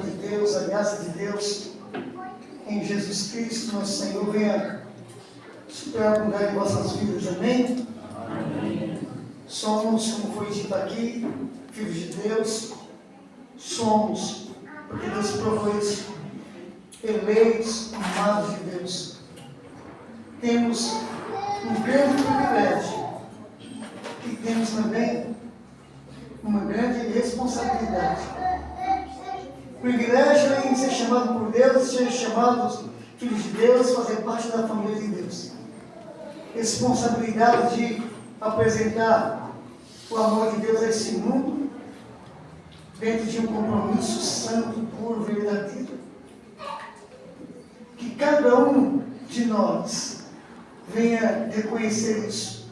amor de Deus, a graça de Deus em Jesus Cristo, nosso Senhor, venha superabundar em vossas vidas, amém? Amém. Somos, como foi dito aqui, filhos de Deus, somos, porque Deus provou isso, eleitos, amados de Deus. Temos um grande privilégio e temos também uma grande responsabilidade. Privilégio em ser chamado por Deus, ser chamados filhos de Deus, fazer parte da família de Deus. Responsabilidade de apresentar o amor de Deus a esse mundo, dentro de um compromisso santo, puro, verdadeiro. Que cada um de nós venha reconhecer isso.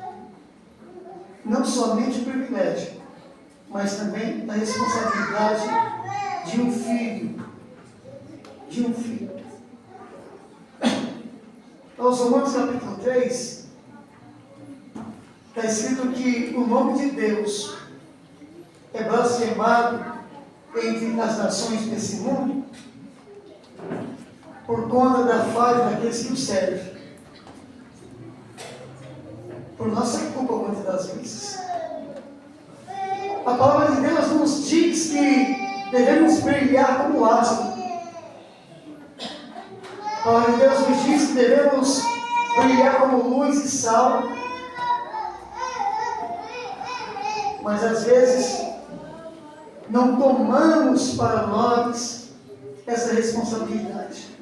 Não somente o privilégio, mas também a responsabilidade de um filho. De um filho. Aos Romanos capítulo 3, está escrito que o nome de Deus é blasfemado entre as nações desse mundo por conta da falha daqueles que o servem. Por nossa culpa, muitas das vezes. A palavra de Deus nos diz que devemos brilhar como astro. A palavra de Deus nos diz que devemos brilhar como luz e sal. Mas às vezes não tomamos para nós essa responsabilidade.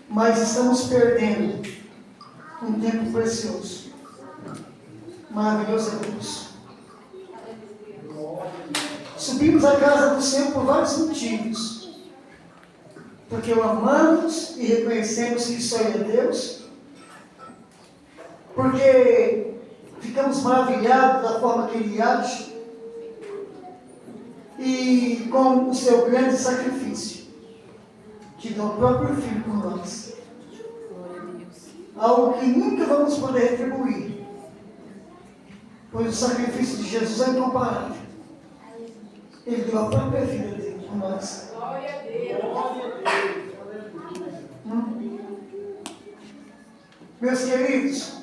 Mas estamos perdendo um tempo precioso. Maravilhoso é Deus. Subimos à casa do Senhor por vários motivos. Porque o amamos e reconhecemos que só Ele é Deus. Porque ficamos maravilhados da forma que Ele age. E com o seu grande sacrifício, que deu o próprio Filho por nós. Algo que nunca vamos poder retribuir. Pois o sacrifício de Jesus é incomparável. Ele deu a própria vida dele por nós. Glória a Deus. Meus queridos,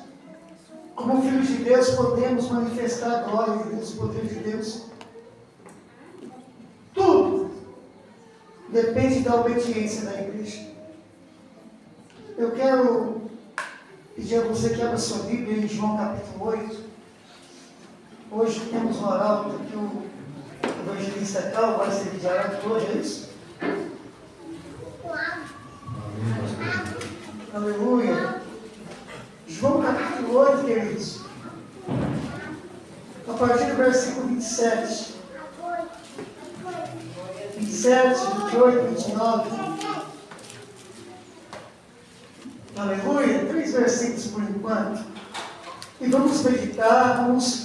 como filhos de Deus, podemos manifestar a glória de Deus, o poder de Deus. Tudo depende da obediência da igreja. Eu quero pedir a você que abra sua Bíblia em João capítulo 8. Hoje temos um arauto que o evangelista Cal vai servir de arauto hoje, é isso? Aleluia. João capítulo 8, queridos. A partir do versículo 27. 27, 28, 29. Aleluia. 3 versículos por enquanto. E vamos meditar, vamos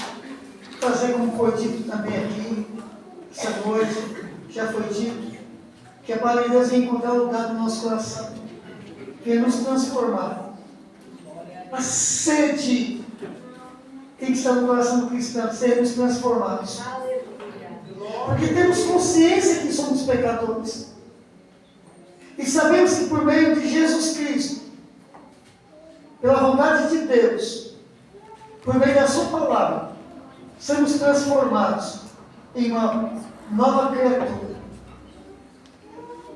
fazer como foi dito também aqui, essa noite, já foi dito, que a palavra de Deus vem encontrar lugar no nosso coração, vem nos transformar. A sede tem que estar no coração do cristão, sermos transformados. Porque temos consciência que somos pecadores. E sabemos que por meio de Jesus Cristo, pela vontade de Deus, por meio da sua palavra, somos transformados em uma nova criatura.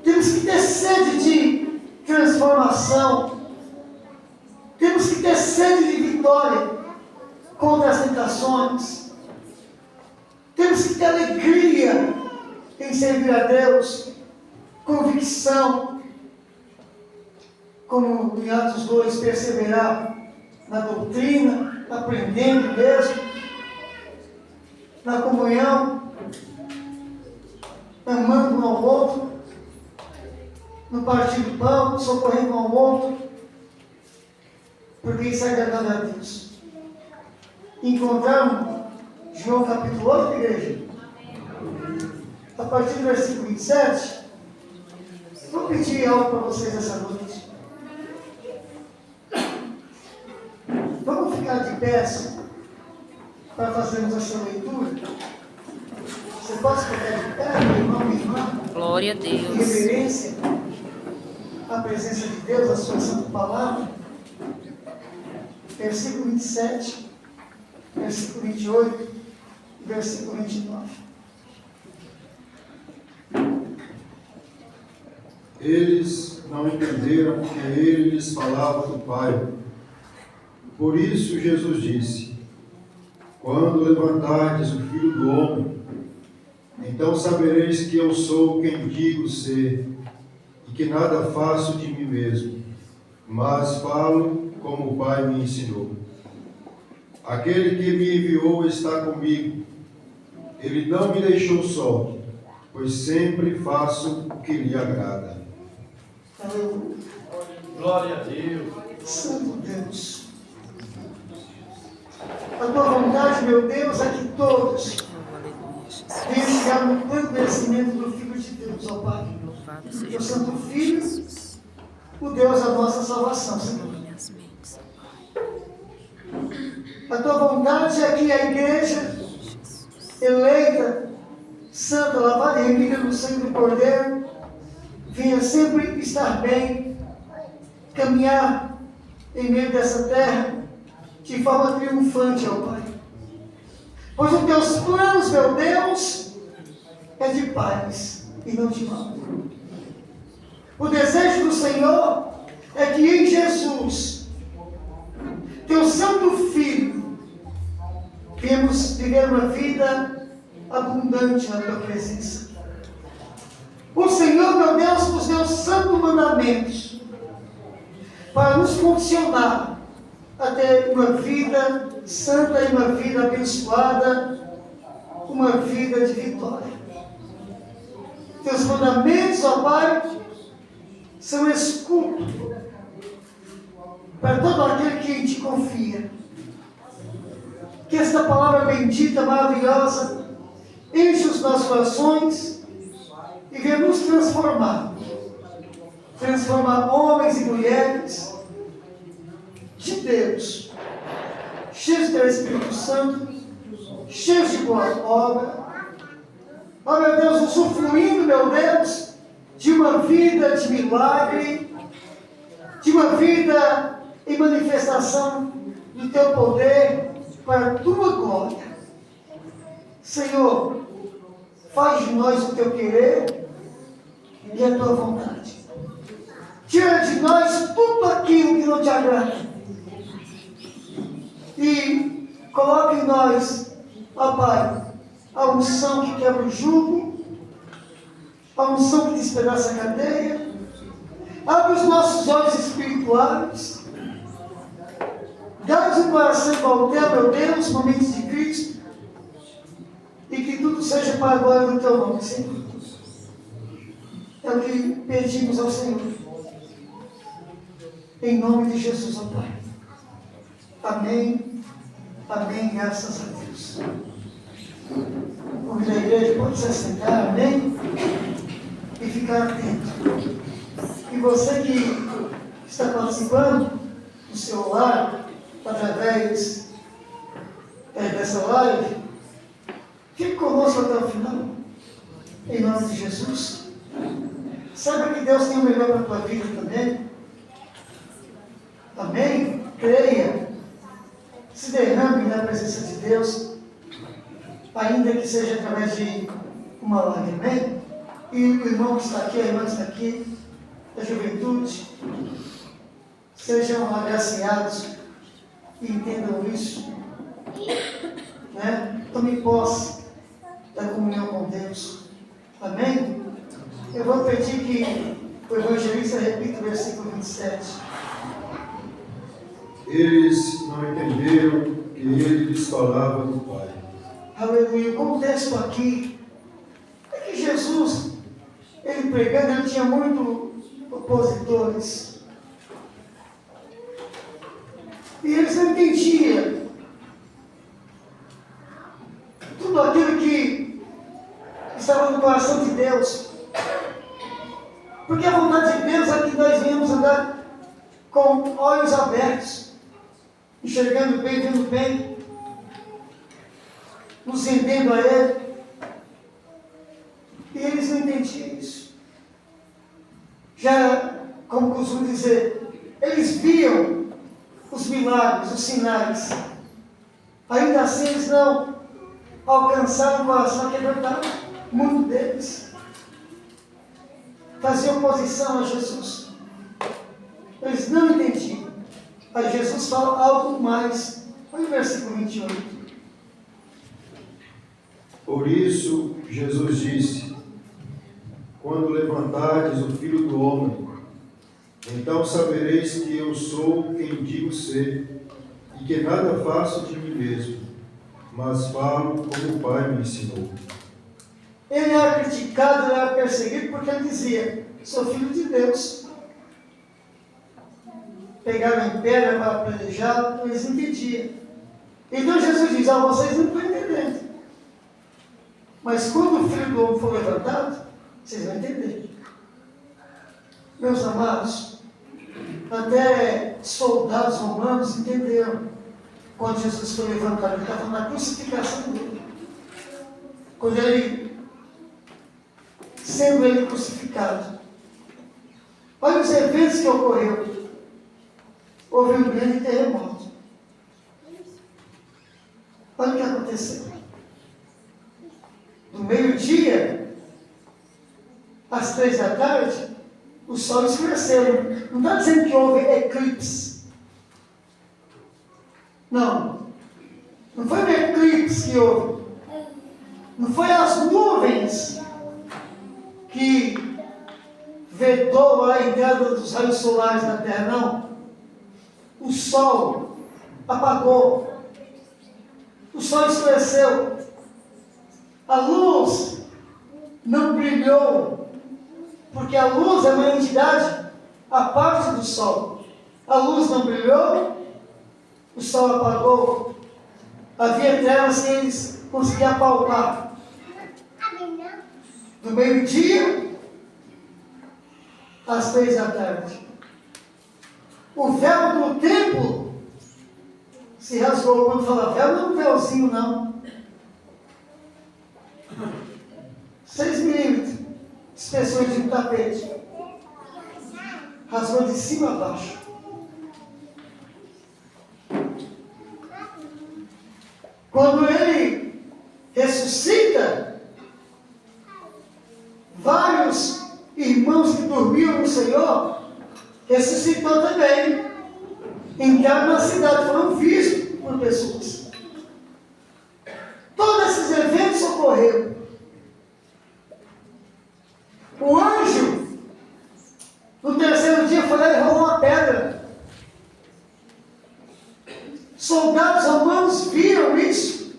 Temos que ter sede de transformação. Temos que ter sede de vitória contra as tentações. Temos que ter alegria em servir a Deus, convicção, como em Atos 2, perseverar na doutrina, aprendendo mesmo, na comunhão, amando um ao outro, no partir do pão, socorrendo um ao outro, porque isso é agradável a Deus. Encontramos João capítulo 8, igreja? A partir do versículo 27, vou pedir algo para vocês essa noite. Vamos ficar de pé para fazermos essa leitura. Você posso ficar de pé, meu irmão, minha irmã? Glória a Em Deus. reverência à presença de Deus, à sua santa palavra. Versículo 27, versículo 28 e versículo 29. Eles não entenderam que ele lhes falava do Pai. Por isso Jesus disse: quando levantardes o Filho do Homem, então sabereis que eu sou quem digo ser, e que nada faço de mim mesmo, mas falo como o Pai me ensinou. Aquele que me enviou está comigo. Ele não me deixou só, pois sempre faço o que lhe agrada. Aleluia. Glória a Deus. Santo Deus. A tua vontade, meu Deus, é que todos venham chegar no pleno conhecimento do Filho de Deus, ó Pai. Louvado O seja teu o Santo nome de Filho, Jesus. o Deus da nossa salvação, Senhor. Minhas mentes, ó Pai. A tua vontade é que a igreja eleita, santa, lavada e remida no sangue do Cordeiro, venha sempre estar bem, caminhar em meio dessa terra de forma triunfante, ó Pai. Pois os teus planos, meu Deus, é de paz e não de mal. O desejo do Senhor é que em Jesus, teu Santo Filho, viemos viver uma vida abundante na tua presença. O Senhor, meu Deus, nos deu santos mandamentos para nos condicionar a ter uma vida santa e uma vida abençoada, uma vida de vitória. Teus mandamentos, ó Pai, são escudo para todo aquele que em ti confia. Que esta palavra bendita, maravilhosa, enche os nossos corações e venha nos transformar. Transformar homens e mulheres de Deus, cheios do Espírito Santo, cheios de boa obra. Ó meu Deus, usufruindo, meu Deus, de uma vida de milagre, de uma vida em manifestação do teu poder para a tua glória. Senhor, faz de nós o teu querer e a tua vontade. Tira de nós tudo aquilo que não te agrada. E coloca em nós, ó Pai, a unção que quebra o jugo, a unção que despedaça a cadeia. Abre os nossos olhos espirituais. Dá-nos um coração igual ao teu, meu Deus, momentos de Cristo. E que tudo seja para a glória do teu nome, Senhor. É o que pedimos ao Senhor. Em nome de Jesus, ó Pai. Amém. Amém. Graças a Deus. Convido a igreja, pode se assentar, amém? E ficar atento. E você que está participando do seu lar, através dessa live, fique conosco até o final. Em nome de Jesus. Saiba que Deus tem o melhor para a tua vida também. Amém? Creia. Se derrame na presença de Deus, ainda que seja através de uma live. Amém? E o irmão que está aqui, a irmã que está aqui, da juventude, sejam agraciados e entendam isso. Né? Tome posse da comunhão com Deus. Amém? Eu vou pedir que o evangelista repita o versículo 27. Eles não entenderam que ele lhes falava do Pai. Aleluia. O contexto aqui é que Jesus, ele pregando, ele tinha muitos opositores. E eles não entendiam tudo aquilo que estava no coração de Deus. Porque a vontade de Deus é que nós venhamos andar com olhos abertos, enxergando bem, vendo bem, nos rendendo a Ele. eles não entendiam isso. Já, como costumo dizer, eles viam os milagres, os sinais. Ainda assim eles não alcançaram o coração quebrantado. Muito deles faziam oposição a Jesus. Eles não entendiam. Aí Jesus fala algo mais. Olha o versículo 28. Por isso, Jesus disse: quando levantardes o Filho do Homem, então sabereis que eu sou quem digo ser, e que nada faço de mim mesmo, mas falo como o Pai me ensinou. Ele era criticado, ele era perseguido, porque ele dizia: sou filho de Deus. Pegaram em pedra para apedrejar, eles não entendiam. Então Jesus diz: vocês não estão entendendo. Mas quando o Filho do Homem for levantado, vocês vão entender. Meus amados, até soldados romanos entenderam quando Jesus foi levantado. Ele estava na crucificação dele. Quando ele, sendo ele crucificado. Olha os eventos que ocorreram. Houve um grande terremoto. Olha o que aconteceu. Do meio-dia às 3 da tarde, o sol escureceu. Não está dizendo que houve eclipse. Não. Não foi um eclipse que houve. Não foi as nuvens que vedou a entrada dos raios solares na Terra, não. O sol apagou. O sol escureceu. A luz não brilhou, porque a luz é uma entidade à parte do sol. A luz não brilhou, o sol apagou. Havia trevas que eles conseguiam palpar. Do meio-dia às 3 da tarde. O véu do templo se rasgou. Quando fala véu, não é um véuzinho, não. 6 milímetros de espessura de um tapete. Rasgou de cima a baixo. Quando ele ressuscita, vários irmãos que dormiam no Senhor ressuscitou também. Entraram na cidade, foram vistos por pessoas. Todos esses eventos ocorreram. O anjo, no terceiro dia, foi lá e rolou uma pedra. Soldados romanos viram isso.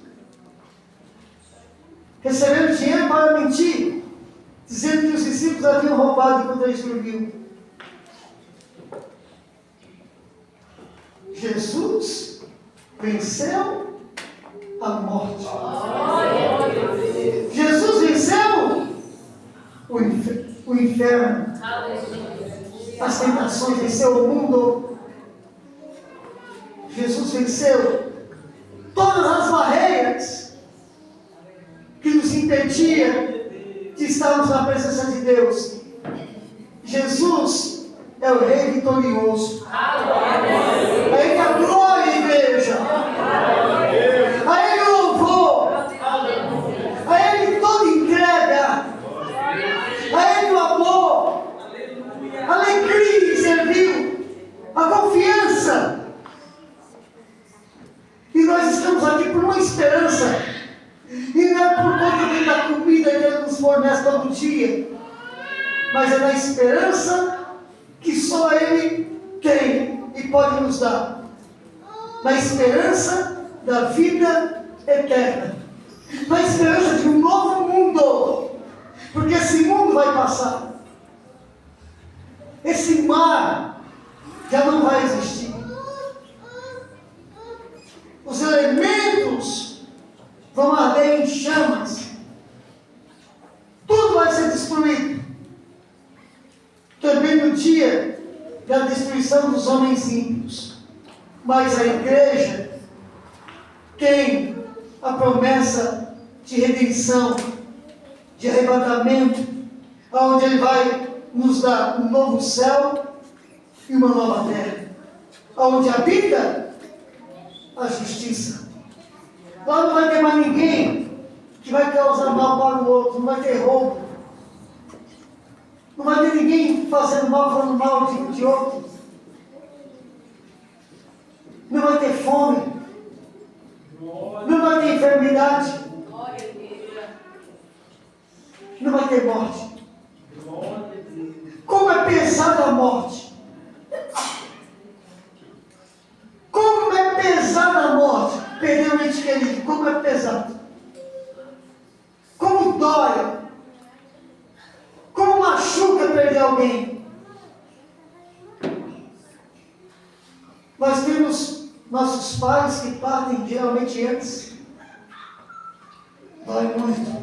Receberam dinheiro para mentir, dizendo que os discípulos haviam roubado enquanto eles dormiam. Jesus venceu a morte. Jesus venceu o inferno. As tentações, venceu o mundo. Jesus venceu todas as barreiras que nos impediam de estarmos na presença de Deus. Jesus é o Rei vitorioso. A Ele a glória, igreja. A Ele o louvor. A Ele toda entrega. A Ele o amor. A alegria em servir. A confiança. E nós estamos aqui por uma esperança. E não é por conta da comida que Ele nos fornece todo dia. Mas é na esperança que só Ele tem e pode nos dar. Na esperança da vida eterna. Na esperança de um novo mundo. Porque esse mundo vai passar. Esse mar já não vai existir. Os elementos vão arder em chamas. Tudo vai ser destruído. Também no dia da destruição dos homens ímpios. Mas a igreja tem a promessa de redenção de arrebatamento, onde Ele vai nos dar um novo céu e uma nova terra, onde habita a justiça. Lá não vai ter mais ninguém que vai causar mal para o outro, não vai ter roubo, não vai ter ninguém fazendo mal, falando mal de outro, não vai ter fome, não vai ter enfermidade, não vai ter morte. Como é pesada a morte! Como é pesada a morte! Perder um ente querido, como é pesado! Como dói! Como machuca perder alguém! Nós temos nossos pais que partem geralmente antes. Dói muito.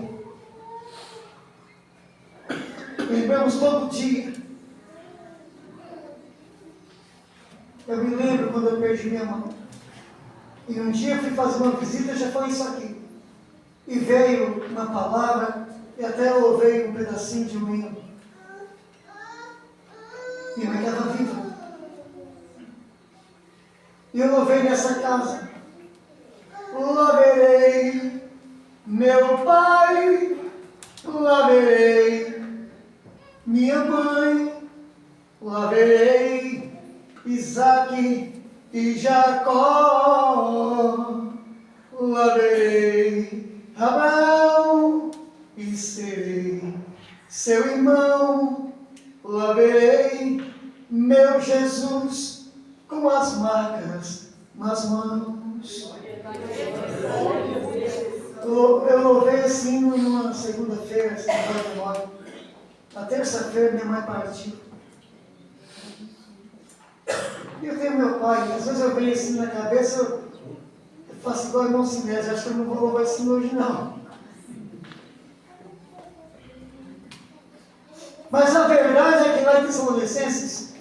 Lembramos todo dia. Eu me lembro quando eu perdi minha mãe. E um dia eu fui fazer uma visita, já foi isso aqui. E veio uma palavra, e até eu louvei um pedacinho de um hino. Minha mãe estava viva. E eu louvei nessa casa. Louvarei meu pai, louvarei minha mãe, louvarei Isaac e Jacó, louvarei Abraão e serei seu irmão, louvarei meu Jesus com as marcas nas mãos. Eu louvei assim numa segunda-feira, na terça-feira minha mãe partiu. E eu tenho meu pai, às vezes eu venho assim na cabeça, eu faço igual a irmão Sinésio, acho que eu não vou louvar assim hoje não. Mas a verdade é que lá em Tessalonicenses,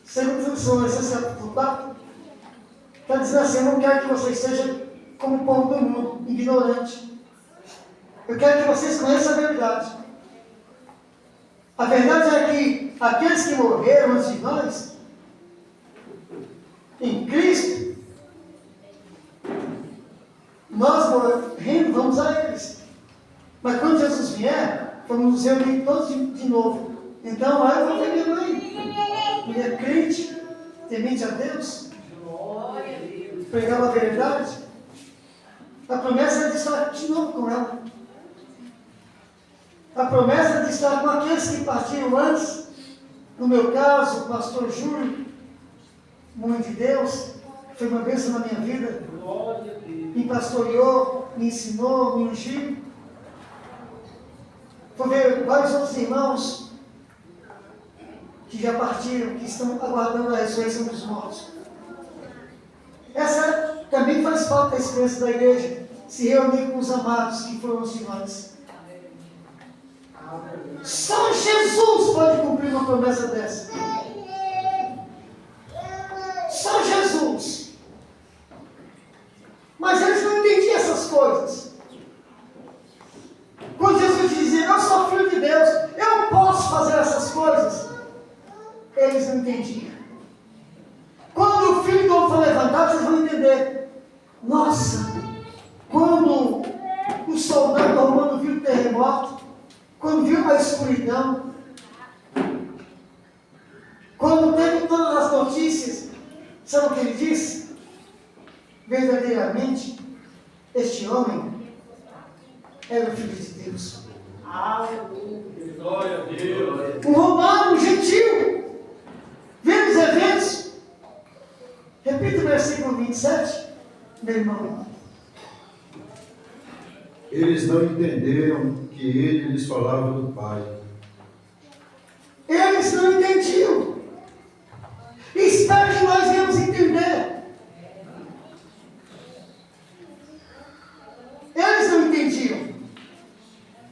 segundo Tessalonicenses capítulo 4, está dizendo assim: eu não quero que vocês sejam como o povo do mundo, ignorante. Eu quero que vocês conheçam a verdade. A verdade é que aqueles que morreram antes de nós, em Cristo, nós morrendo, vamos a eles. Mas quando Jesus vier, vamos nos reunir todos de novo. Então lá eu vou ver minha mãe, mulher crente, temente a Deus, pregava a verdade. A promessa é de estar de novo com ela. A promessa é de estar com aqueles que partiram antes. No meu caso, o pastor Júlio, homem de Deus, foi uma bênção na minha vida. Me pastoreou, me ensinou, me ungiu. Vou ver vários outros irmãos que já partiram, que estão aguardando a ressurreição dos mortos. Essa também faz parte da experiência da igreja, se reunir com os amados que foram os de nós. Só Jesus pode cumprir uma promessa dessa. Só Jesus. Mas eles não entendiam essas coisas. Quando Jesus dizia: eu sou filho de Deus, eu posso fazer essas coisas, eles não entendiam. Quando o Filho do Homem for levantado, vocês vão entender. Nossa, quando o soldado romano viu o terremoto, quando viu a escuridão, quando teve todas as notícias, sabe o que ele disse? Verdadeiramente, este homem era o Filho de Deus. Glória a Deus. Um romano, um gentil, vendo os eventos. Repita o versículo 27, meu irmão. Eles não entenderam que ele lhes falava do Pai. Eles não entendiam. Espero que nós venhamos entender. Eles não entendiam.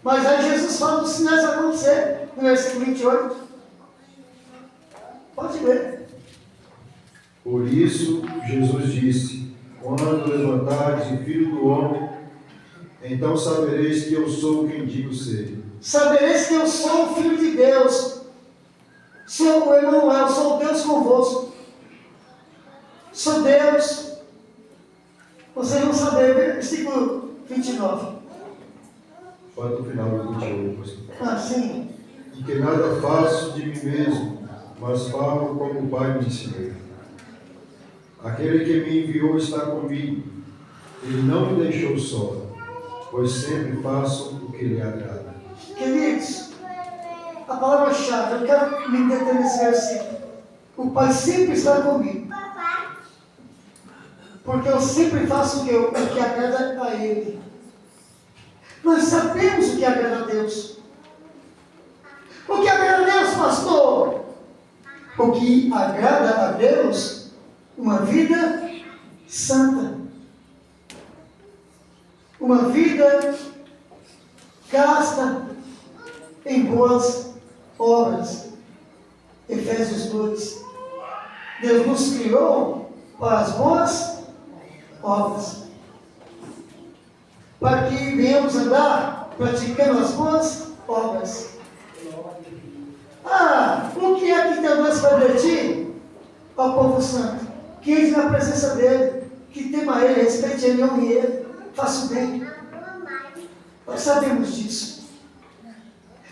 Mas aí Jesus fala dos sinais a acontecer, no versículo 28. Pode ler. Por isso, Jesus disse: quando levantares o Filho do Homem, Então sabereis que eu sou quem digo ser. Sabereis que eu sou o Filho de Deus. Sou o Emanuel, sou Deus convosco. Sou Deus. Vocês vão saber, versículo 29. Pode no final do 28, pastor. Ah, sim. E que nada faço de mim mesmo, mas falo como o Pai me ensinou. Aquele que me enviou está comigo. Ele não me deixou só, pois sempre faço o que lhe agrada. Queridos, a palavra-chave, eu quero me deter nesse versículo. O Pai sempre está comigo. Porque eu sempre faço o que agrada a Ele. Nós sabemos o que agrada a Deus. O que agrada a Deus, pastor? O que agrada a Deus? Uma vida santa. Uma vida gasta em boas obras. Efésios 2. Deus nos criou para as boas obras. Para que venhamos andar praticando as boas obras. Ah, o que é que Deus vai pedir ao povo santo? Que entre na presença dele, que tema ele, respeite ele, honre ele, faça o bem. Nós sabemos disso.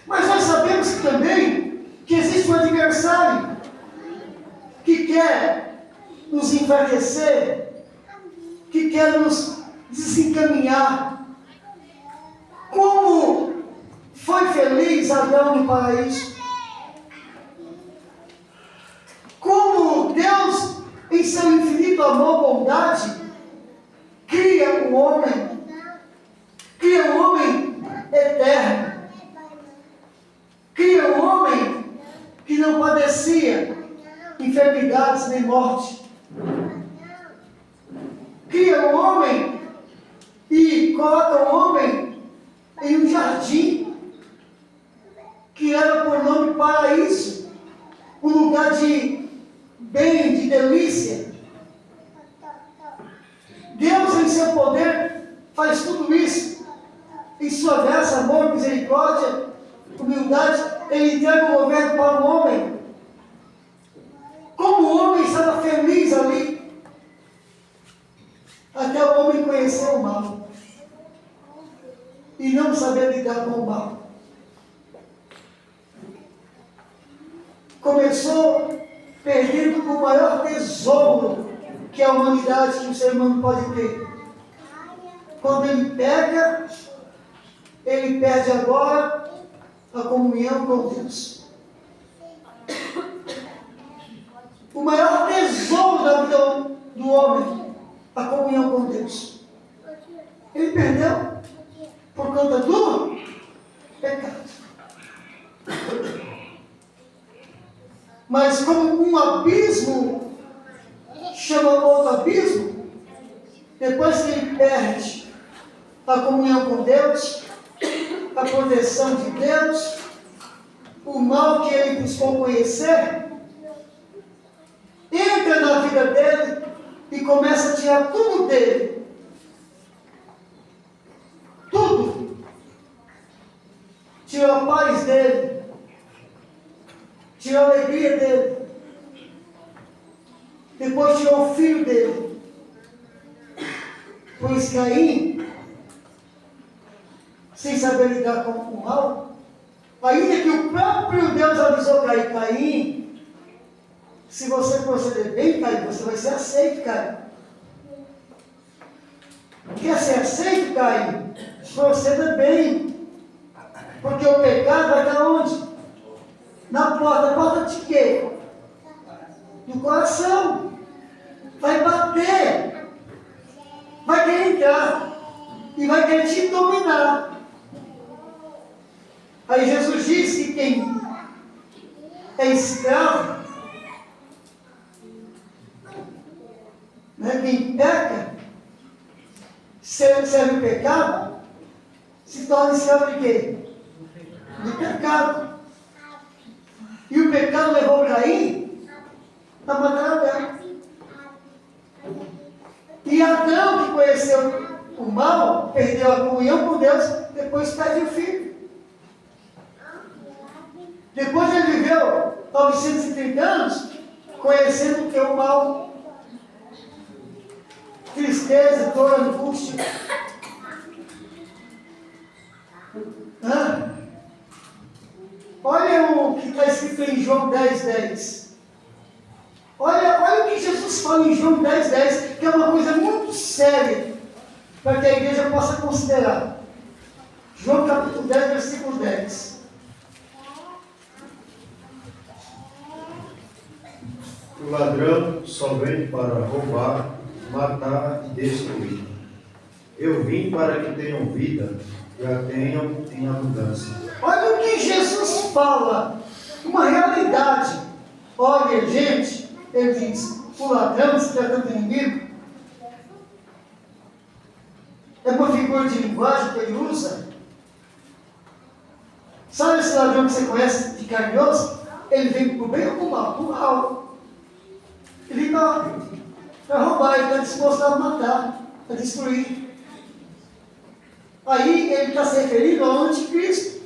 Mas nós sabemos também que existe um adversário que quer nos enfraquecer, que quer nos desencaminhar. Como foi feliz Adão no paraíso? Como Deus, em seu infinito amor e bondade, cria um homem eterno, cria um homem que não padecia enfermidades nem morte, cria um homem e coloca o homem em um jardim que era por nome paraíso, um lugar de bem, de delícia. Deus, em seu poder, faz tudo isso. Em sua graça, amor, misericórdia, humildade, Ele entrega o governo para o homem. Como o homem estava feliz ali, até o homem conhecer o mal e não saber lidar com o mal. Começou perdendo o maior tesouro que a humanidade, que o ser humano pode ter. Quando ele peca, ele perde agora a comunhão com Deus. O maior tesouro da vida do homem, a comunhão com Deus. Ele perdeu por conta do pecado. Mas como um abismo chama outro abismo, depois que ele perde a comunhão com Deus, a proteção de Deus, o mal que ele buscou conhecer, entra na vida dele e começa a tirar tudo dele. Tudo. Tirou a paz dele. Tirou a alegria dele. Depois tirou o filho dele. Pois Caim, sem saber lidar com o mal, ainda que o próprio Deus avisou Caim, se você proceder bem, Caim, você vai ser aceito, Caim. Quer ser aceito, Caim? Proceda bem. Porque o pecado vai estar onde? Na porta. A porta de quê? Do coração. Vai bater. Vai querer entrar. E vai querer te dominar. Aí Jesus diz que quem é escravo, né, quem peca, serve o pecado, se torna escravo de quê? Do pecado. E o pecado levou Caim a matar Abel. E Adão, que conheceu o mal, perdeu a comunhão com Deus, depois perde o filho. Depois ele viveu 930 anos, conhecendo o que é o mal. Tristeza, dor, angústia. Olha o que está escrito em João 10:10. Olha o que Jesus fala em João 10:10, que é uma coisa muito séria, para que a igreja possa considerar. João capítulo 10, versículo 10. O ladrão só vem para roubar, matar e destruir. Eu vim para que tenham vida e a tenham em abundância. Olha o que Jesus fala, uma realidade. Olha, gente, ele diz, o ladrão, se tratando de inimigo, é uma figura de linguagem que ele usa. Sabe esse ladrão que você conhece de carne e osso? Ele vem para o bem ou para o mal? Para o mal. Ele está para roubar, ele está disposto a matar, a destruir. Aí ele está se referindo ao anticristo.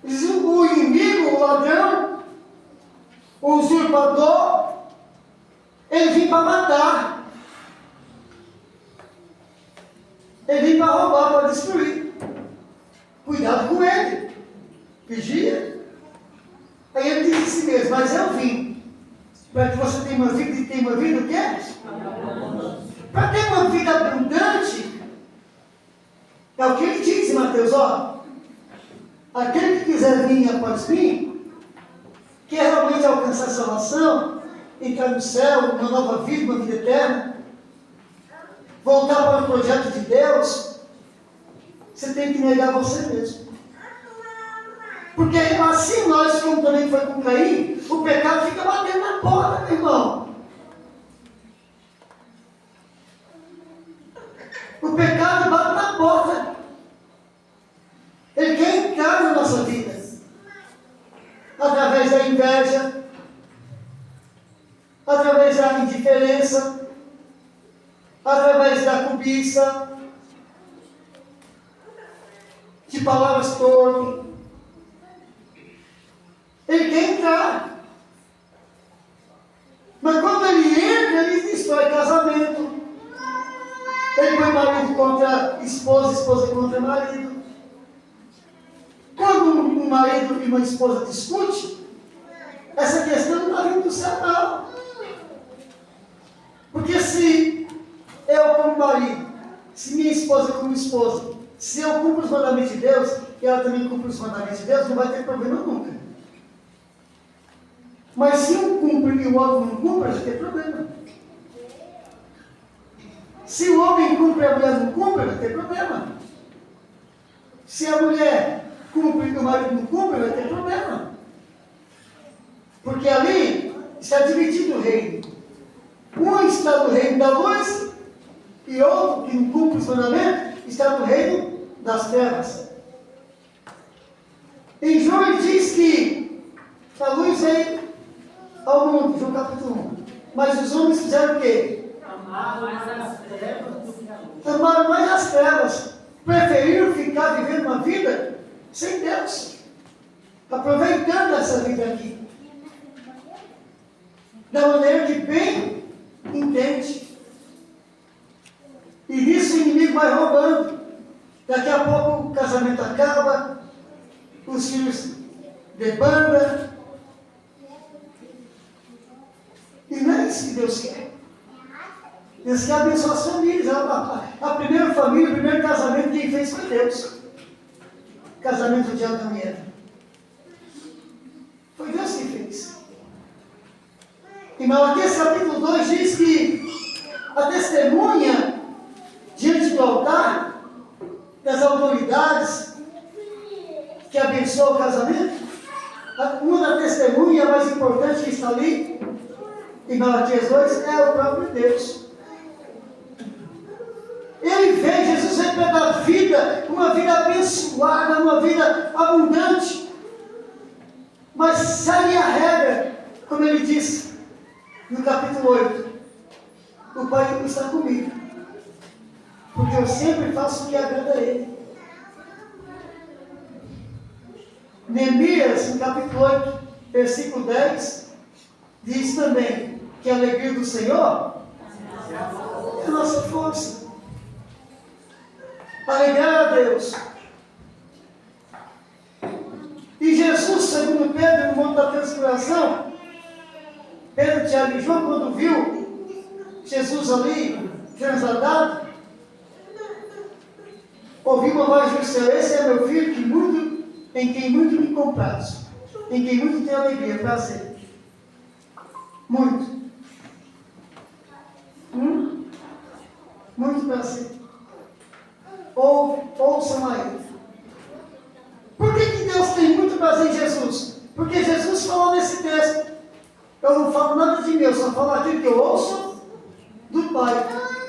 Diz o inimigo, o ladrão, o usurpador, ele vem para matar. Ele vem para roubar, para destruir. Cuidado com ele. Vigia. Aí ele diz a si mesmo, mas eu vim para que você tenha uma vida e tenha uma vida o quê? Para ter uma vida abundante. É o que ele diz em Mateus, ó. Aquele que quiser vir após mim, quer realmente alcançar a salvação, entrar no céu, uma nova vida, uma vida eterna, voltar para o projeto de Deus, você tem que negar você mesmo. Porque assim nós, como também foi com Caim, o pecado fica batendo na porta, meu irmão. O pecado bate na porta. Ele quer entrar na nossa vida. Através da inveja, através da indiferença, através da cobiça, de palavras torpes. Ele quer entrar. Mas quando ele entra, ele destrói casamento. Ele põe marido contra esposa, esposa contra marido. Quando um marido e uma esposa discutem, essa questão não está vindo do céu, não. Porque se eu como marido, se minha esposa como esposa, se eu cumpro os mandamentos de Deus, e ela também cumpre os mandamentos de Deus, não vai ter problema nunca. Mas se um cumpre e o outro não cumpre, vai ter problema. Se o homem cumpre e a mulher não cumpre, vai ter problema. Se a mulher cumpre e o marido não cumpre, vai ter problema. Porque ali está dividido o reino. Um está no reino da luz e outro, que não cumpre os mandamentos, está no reino das trevas. Em João ele diz que a luz veio ao mundo, João capítulo 1. Mas os homens fizeram o quê? Amaram mais as trevas. Preferiram ficar vivendo uma vida sem Deus. Aproveitando essa vida aqui. Da maneira que bem entende. E nisso o inimigo vai roubando. Daqui a pouco o casamento acaba. Os filhos debandam. E não é isso que Deus quer. Deus quer abençoar as famílias. A primeira família, o primeiro casamento, quem fez foi Deus. Casamento de Adão e Eva. Foi Deus que fez. Em Malaquias capítulo 2 diz que a testemunha diante do altar das autoridades que abençoa o casamento, uma das testemunhas mais importantes que está ali, em Malaquias 2, é o próprio Deus. Ele veio, Jesus veio para dar vida, uma vida abençoada, uma vida abundante. Mas segue a regra, como ele disse no capítulo 8. O Pai está comigo. porque eu sempre faço o que agrada a Ele. Neemias, no capítulo 8, versículo 10, diz também que a alegria do Senhor é a nossa força. Alegrar a Deus. E Jesus, segundo Pedro, no Monte da Transfiguração, Pedro, Tiago e João, quando viu Jesus ali, transladado, ouviu uma voz do céu: esse é meu filho, em quem muito me comprazo, em quem muito tenho alegria, prazer. Muito. Muito prazer. Ouçam aí. Por que Deus tem muito prazer em Jesus? Porque Jesus falou nesse texto: eu não falo nada de mim, eu só falo aquilo que eu ouço do Pai.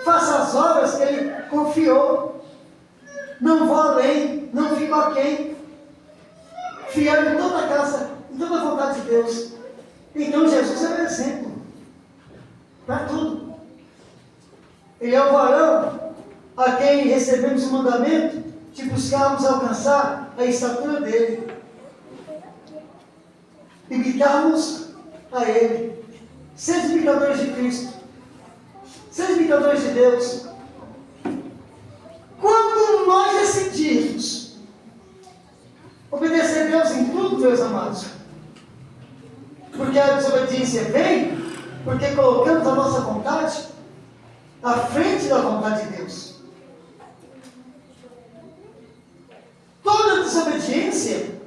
Faça as obras que Ele confiou. Não vou além, não fico aquém. Fiel em toda a casa, em toda a vontade de Deus. Então Jesus é o exemplo para tudo. Ele é o varão a quem recebemos o mandamento de buscarmos alcançar a estatura dele, imitarmos a Ele, ser imitadores de Cristo, ser imitadores de Deus. Quando nós decidimos obedecer a Deus em tudo, meus amados, porque a desobediência vem porque colocamos a nossa vontade à frente da vontade de Deus. Toda desobediência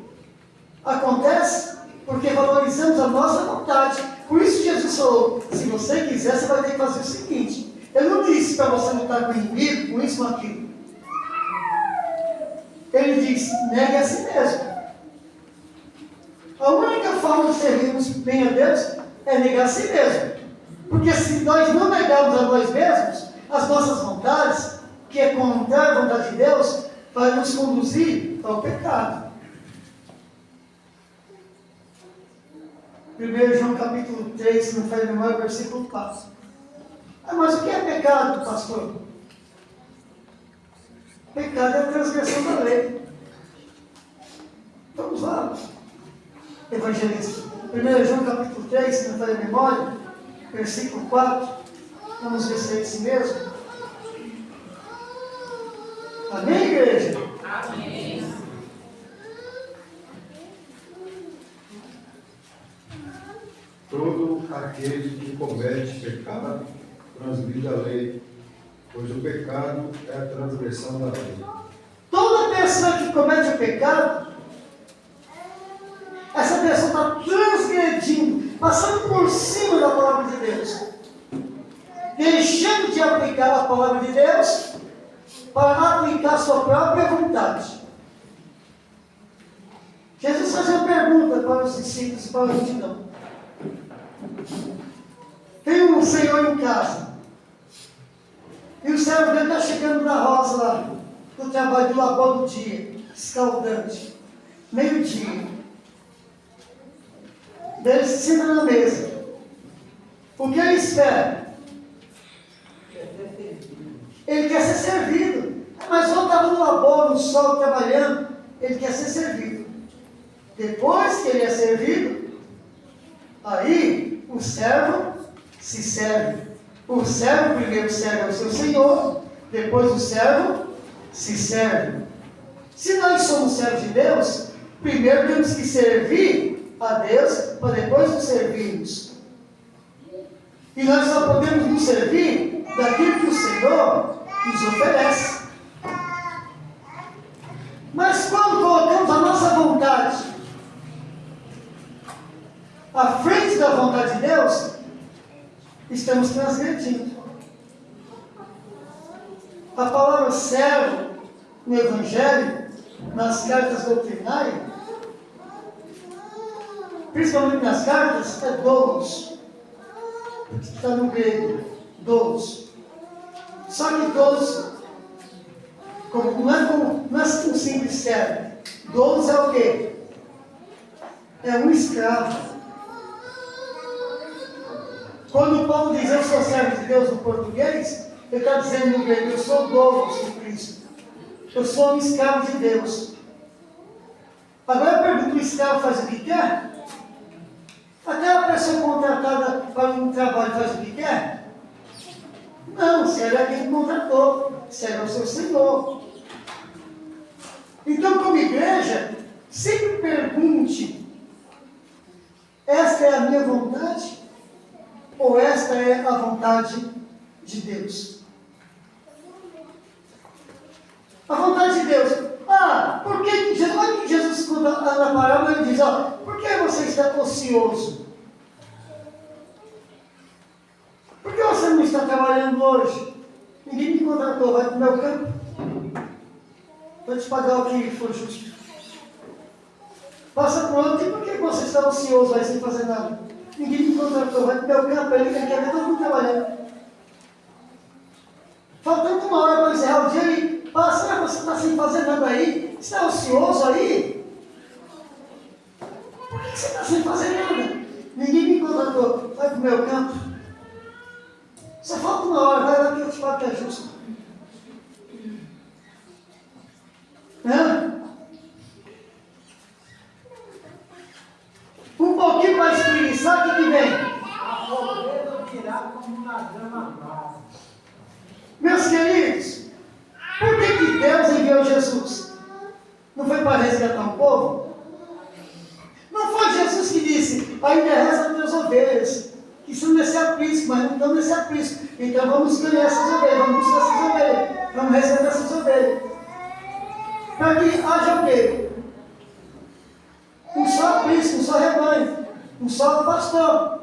acontece porque valorizamos a nossa vontade. Por isso Jesus falou: se você quiser, você vai ter que fazer o seguinte. Ele não disse para você lutar com o inimigo, com isso, com aquilo. Ele disse: negue a si mesmo. A única forma de servirmos bem a Deus é negar a si mesmo. Porque se nós não negarmos a nós mesmos, as nossas vontades, que é contrário à vontade de Deus, vai nos conduzir ao pecado. 1 João capítulo 3, se não faz memória, versículo 4. Mas o que é pecado, pastor? Pecado é a transgressão da lei. Vamos lá, evangelista. 1 João capítulo 3, se não faz memória, versículo 4. Vamos ver se é esse mesmo. Amém, igreja? Amém. Todo aquele que comete pecado transgride a lei, pois o pecado é a transgressão da lei. Toda pessoa que comete o pecado, essa pessoa está transgredindo, passando por cima da palavra de Deus, deixando de aplicar a palavra de Deus para aplicar a sua própria vontade. Jesus faz uma pergunta para os discípulos e para a multidão. Tem um senhor em casa, e o servo dele está chegando na roça lá, do trabalho do labor do dia, escaldante, meio-dia. Daí ele se senta na mesa. O que ele espera? Ele quer ser servido. Mas ou estava no labor, no sol, trabalhando, ele quer ser servido. Depois que ele é servido, aí o servo se serve. O servo primeiro serve ao seu senhor, depois o servo se serve. Se nós somos servos de Deus, primeiro temos que servir a Deus para depois nos servirmos. E nós só podemos nos servir daquilo que o Senhor nos oferece. Mas quando colocamos a nossa vontade à frente da vontade de Deus, estamos transgredindo. A palavra servo no Evangelho, nas cartas doutrinárias, principalmente nas cartas, é doulos. Está no grego, doulos. Só que doulos não é assim um simples servo. Doulos é o quê? É um escravo. Quando Paulo diz eu sou servo de Deus no português, Ele está dizendo no grego, eu sou doulos de Cristo. Eu sou um escravo de Deus. Agora eu pergunto, o escravo faz o que quer? Aquela pessoa contratada para um trabalho faz o que quer? Não, serve a quem contratou, serve ao seu Senhor. Então, como igreja, sempre pergunte, esta é a minha vontade? Ou esta é a vontade de Deus? A vontade de Deus. Por que Jesus, olha que Jesus conta na parábola, ele diz, por que você está ocioso? Por que você não está trabalhando hoje? Ninguém me contratou, vai para o meu campo. Vou te pagar o que for justo. Passa por onde? Por que você está ocioso aí sem fazer nada? Ninguém me contratou, vai para o meu campo, ele quer ver todo mundo trabalhando. Faltando uma hora para encerrar o dia, ele passa, você está sem fazer nada aí? Está ocioso aí? Por que você está sem fazer nada? Ninguém me contratou, vai para o meu campo. Só falta uma hora, vai lá que eu te falo que é justo. Um pouquinho mais espreguiçar, o que vem? A pobreza virá como na grama brava. Meus queridos, por que Deus enviou Jesus? Não foi para resgatar o povo? Não foi Jesus que disse, ainda resta minhas ovelhas, que estão nesse aprisco, mas não estão nesse aprisco. Então vamos ganhar essas ovelhas, vamos buscar essas ovelhas, vamos resgatar essas ovelhas. Para que haja o quê? Um só aprisco, um só rebanho, um só pastor,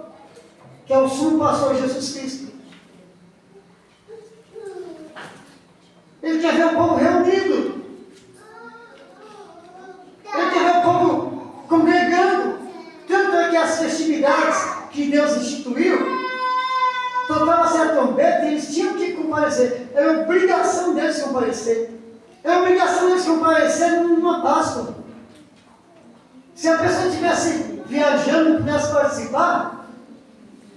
que é o sumo pastor Jesus Cristo. Ele quer ver o povo reunido. Ele quer ver o povo congregando. Tanto é que as festividades que Deus instituiu, tocava-se a trombeta e eles tinham que comparecer. Era obrigação deles comparecer. Era obrigação deles comparecer numa Páscoa. Se a pessoa estivesse viajando e pudesse participar,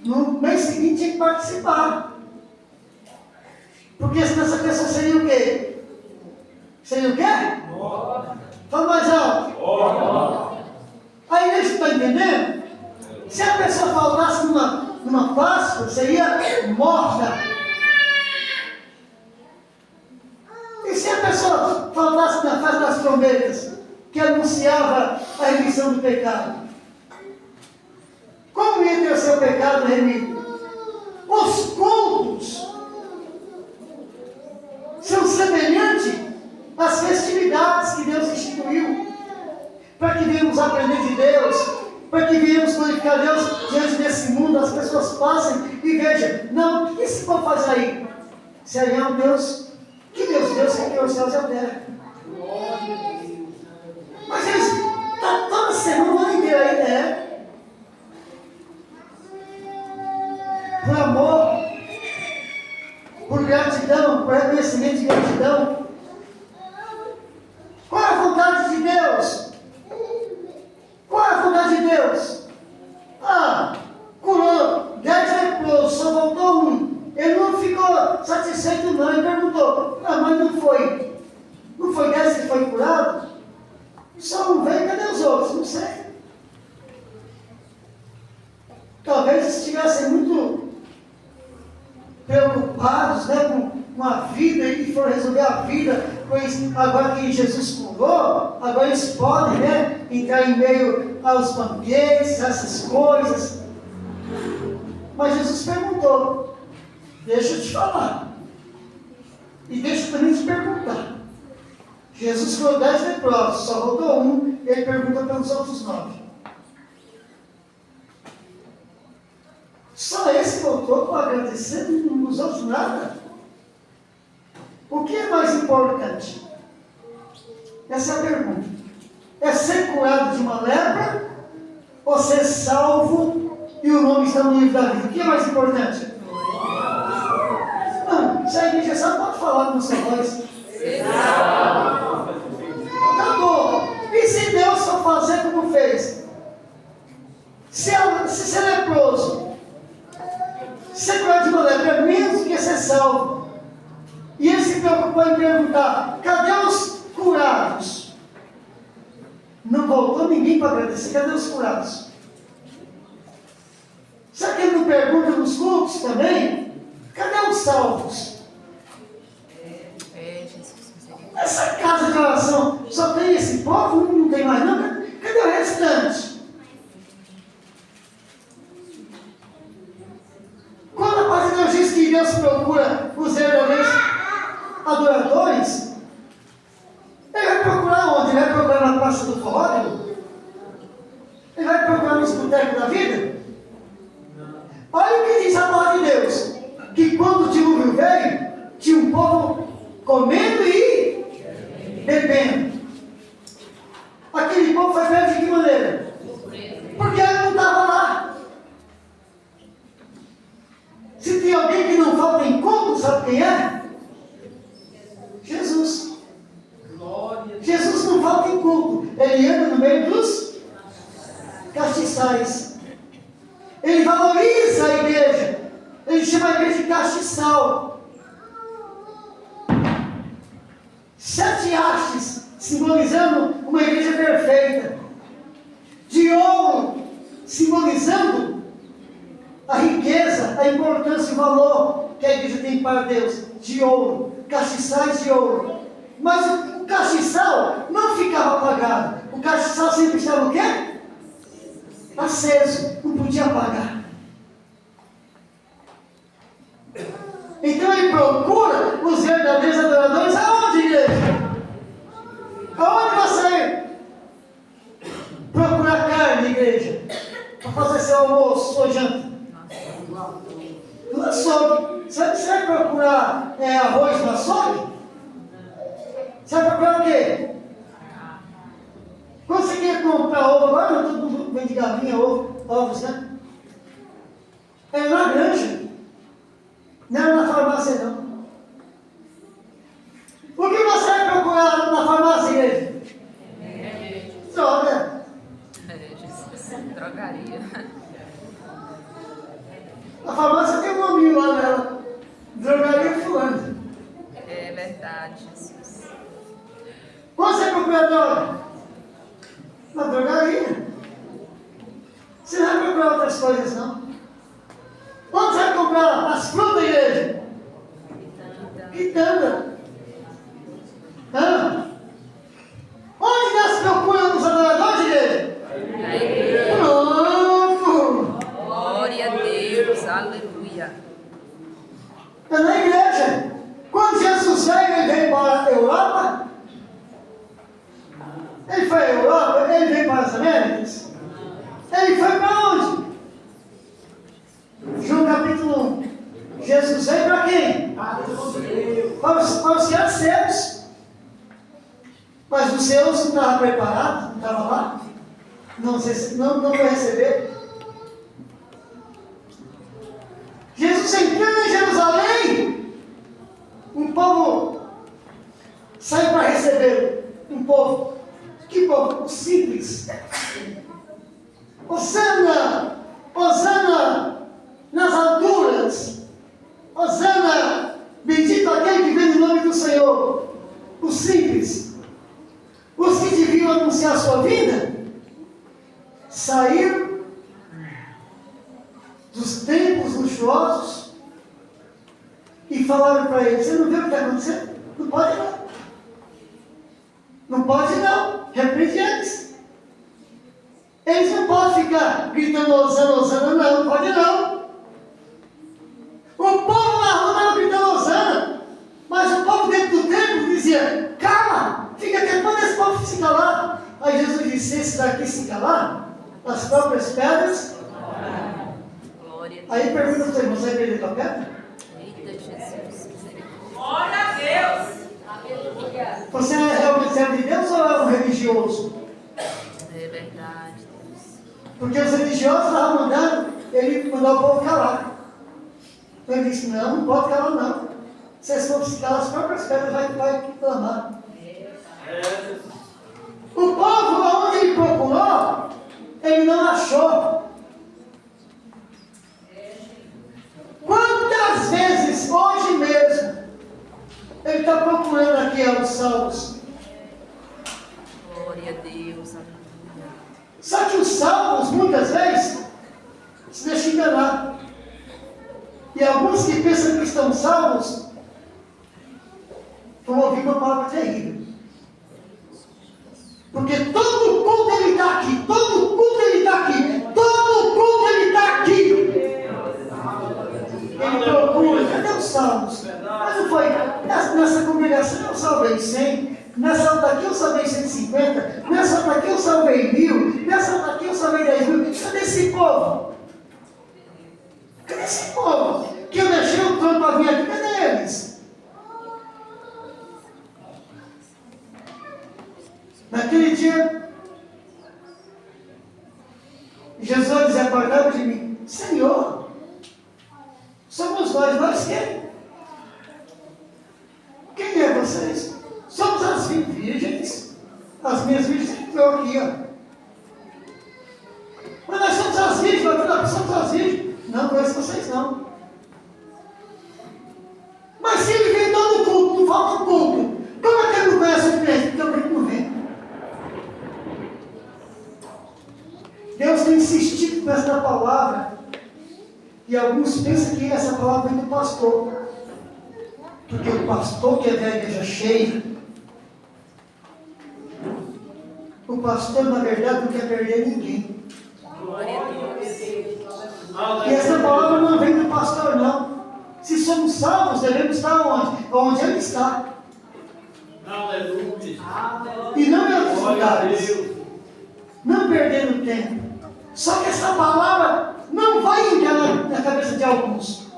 no mês seguinte tinha que participar. Porque senão essa pessoa seria o quê? Seria o quê? Fala mais alto. A igreja está entendendo? Se a pessoa faltasse numa Páscoa, seria morta. E se a pessoa faltasse na festa das trombetas, que anunciava a remissão do pecado? Como ia ter o seu pecado remido? Os cultos são semelhantes às festividades que Deus instituiu, para que venhamos aprender de Deus, para que venhamos glorificar Deus diante desse mundo, as pessoas passem e vejam, não, o que esse povo faz aí? Se aí é um Deus, que Deus que criou os céus e a terra. Mas eles estão toda semana inteira aí, né? Por amor, por gratidão, por reconhecimento de gratidão. Qual é a vontade de Deus? Qual é a vontade de Deus? Curou 10 leprosos, só voltou um. Ele não ficou satisfeito não, ele perguntou, mas não foi 10 que foi curado? Só um veio, cadê os outros? Não sei. Talvez estivessem muito preocupados, né, com a vida e foram resolver a vida, pois agora que Jesus curou, agora eles podem, né, entrar em meio aos banquetes, essas coisas. Mas Jesus perguntou, deixa eu te falar, e deixa eu também te perguntar. Jesus curou 10 leprosos, só voltou um, ele perguntou pelos outros 9. Só esse voltou para agradecer, nos outros nada. O que é mais importante? Essa é a pergunta. É ser curado de uma lepra ou ser salvo e o nome está no livro da vida? O que é mais importante? Não, se a igreja sabe, pode falar com sua voz. Acabou. E se Deus só fazer como fez? Se ser leproso, ser curado de uma lepra, mesmo que ser salvo, voltou ninguém para agradecer. Cadê os curados? Será que ele não pergunta nos cultos também? Cadê os salvos? Jesus, misericórdia. Essa casa de oração só tem esse povo? Não tem mais não? Cadê o restante? Quando a palavra de Deus diz que Deus procura os verdadeiros adoradores, ele vai procurar onde? Ele vai procurar na praça do forró? Ele vai procurar nos botecos da vida? Olha o que diz a palavra de Deus, que quando o dilúvio veio, tinha um povo comendo e bebendo. Aquele povo foi perto de que maneira? Porque ele não estava lá. Se tem alguém que não falta em culto, sabe quem é? Jesus. Jesus não falta em culto. Ele anda no meio dos castiçais. Ele valoriza a igreja. Ele chama a igreja de castiçal. 7 hastes, simbolizando uma igreja perfeita. De ouro, simbolizando a riqueza, a importância e o valor que a igreja tem para Deus. De ouro, castiçais de ouro. Mas o castiçal não ficava apagado. O castiçal sempre estava o quê? Aceso, não podia apagar. Então ele procura os verdadeiros adoradores aonde, igreja? Aonde você procurar carne, igreja? Para fazer seu almoço, sua janta? No açougue. Você vai procurar arroz no açougue? Você vai procurar o quê? Quando você quer comprar ovo, agora todo mundo vende galinha, ovos, né? É na granja. Não é na farmácia, não. O que você vai procurar na farmácia, igreja? Droga. Jesus, drogaria. A farmácia tem um nominho lá nela. Drogaria fulana. É verdade, Jesus. Onde você procura droga? Na drogaria. Você não vai procurar outras coisas, não. Onde você vai comprar as frutas, igreja? Quitanda. Onde nós procuramos os adoradores, igreja? Na igreja. Pronto. Glória a Deus, aleluia. É na igreja. Quando Jesus veio, ele veio para a Europa. Ele foi à Europa, ele veio para as Américas. Ele foi para onde? João capítulo 1. Jesus veio para quem? Para os que eram seus. Mas os seus não estavam preparados, não estavam lá. Não vai receber. Jesus entrando em Jerusalém, um povo saiu para receber. Um povo. Que povo? Simples. Hosana! Hosana nas alturas. Hosana, bendito aquele que vem no nome do Senhor. Os simples. Os que deviam anunciar a sua vida, saíram dos templos luxuosos e falaram para ele: você não vê o que está acontecendo? Não pode não. Não pode não. Repreende eles. Eles não podem ficar gritando Hosana, Hosana, não pode não. O povo na rua estava gritando Hosana, mas o povo dentro do templo dizia: cala, fica quieto, manda esse povo se calar. Aí Jesus disse: se esse daqui se calar, as próprias pedras. Glória a Deus. Aí pergunta para você: você acredita na pedra? Eita, Jesus, misericórdia. Glória a Deus! Você é realmente servo de Deus ou é um religioso? É verdade, Deus. Porque os religiosos estavam mandando ele mandar o povo calar. Então ele disse: não pode calar não. Se eles for se calar, as próprias pedras vai clamar. O povo, aonde ele procurou, ele não achou. Quantas vezes, hoje mesmo, ele está procurando aqui aos salvos? Glória a Deus, aleluia. Só que os salvos, muitas vezes, se deixam enganar. E alguns que pensam que estão salvos, vão ouvir uma palavra terrível. Porque todo culto ele está aqui, todo culto ele está aqui, todo culto ele está aqui. Ele procura, cadê os salvos? Mas não foi, nessa congregação eu salvei 100, nessa outra aqui eu salvei 150, nessa outra aqui eu salvei 1000, nessa outra aqui eu salvei 10.000. Cadê esse povo? Cadê esse povo? Que eu deixei o trono para vir aqui, cadê eles? Naquele dia, Jesus dizia, acordava de mim, Senhor, somos nós quem? Quem é vocês? Somos as virgens. As minhas virgens estão aqui, ó. Mas nós somos as virgens, nós somos as virgens. Não conheço vocês não. Mas se ele vem todo culto, não falta culto, como é que ele não conhece o crente? Porque o crente não vem. Deus tem insistido com essa palavra. E alguns pensam que essa palavra vem do pastor. Porque o pastor quer ver a igreja cheia. O pastor, na verdade, não quer perder ninguém. Glória a Deus. E essa palavra não vem do pastor, não. Se somos salvos, devemos estar onde? Onde ele está. Aleluia. E não em outros Glória a lugares. Deus. Não perdendo tempo. Só que essa palavra não vai entrar na cabeça de alguns.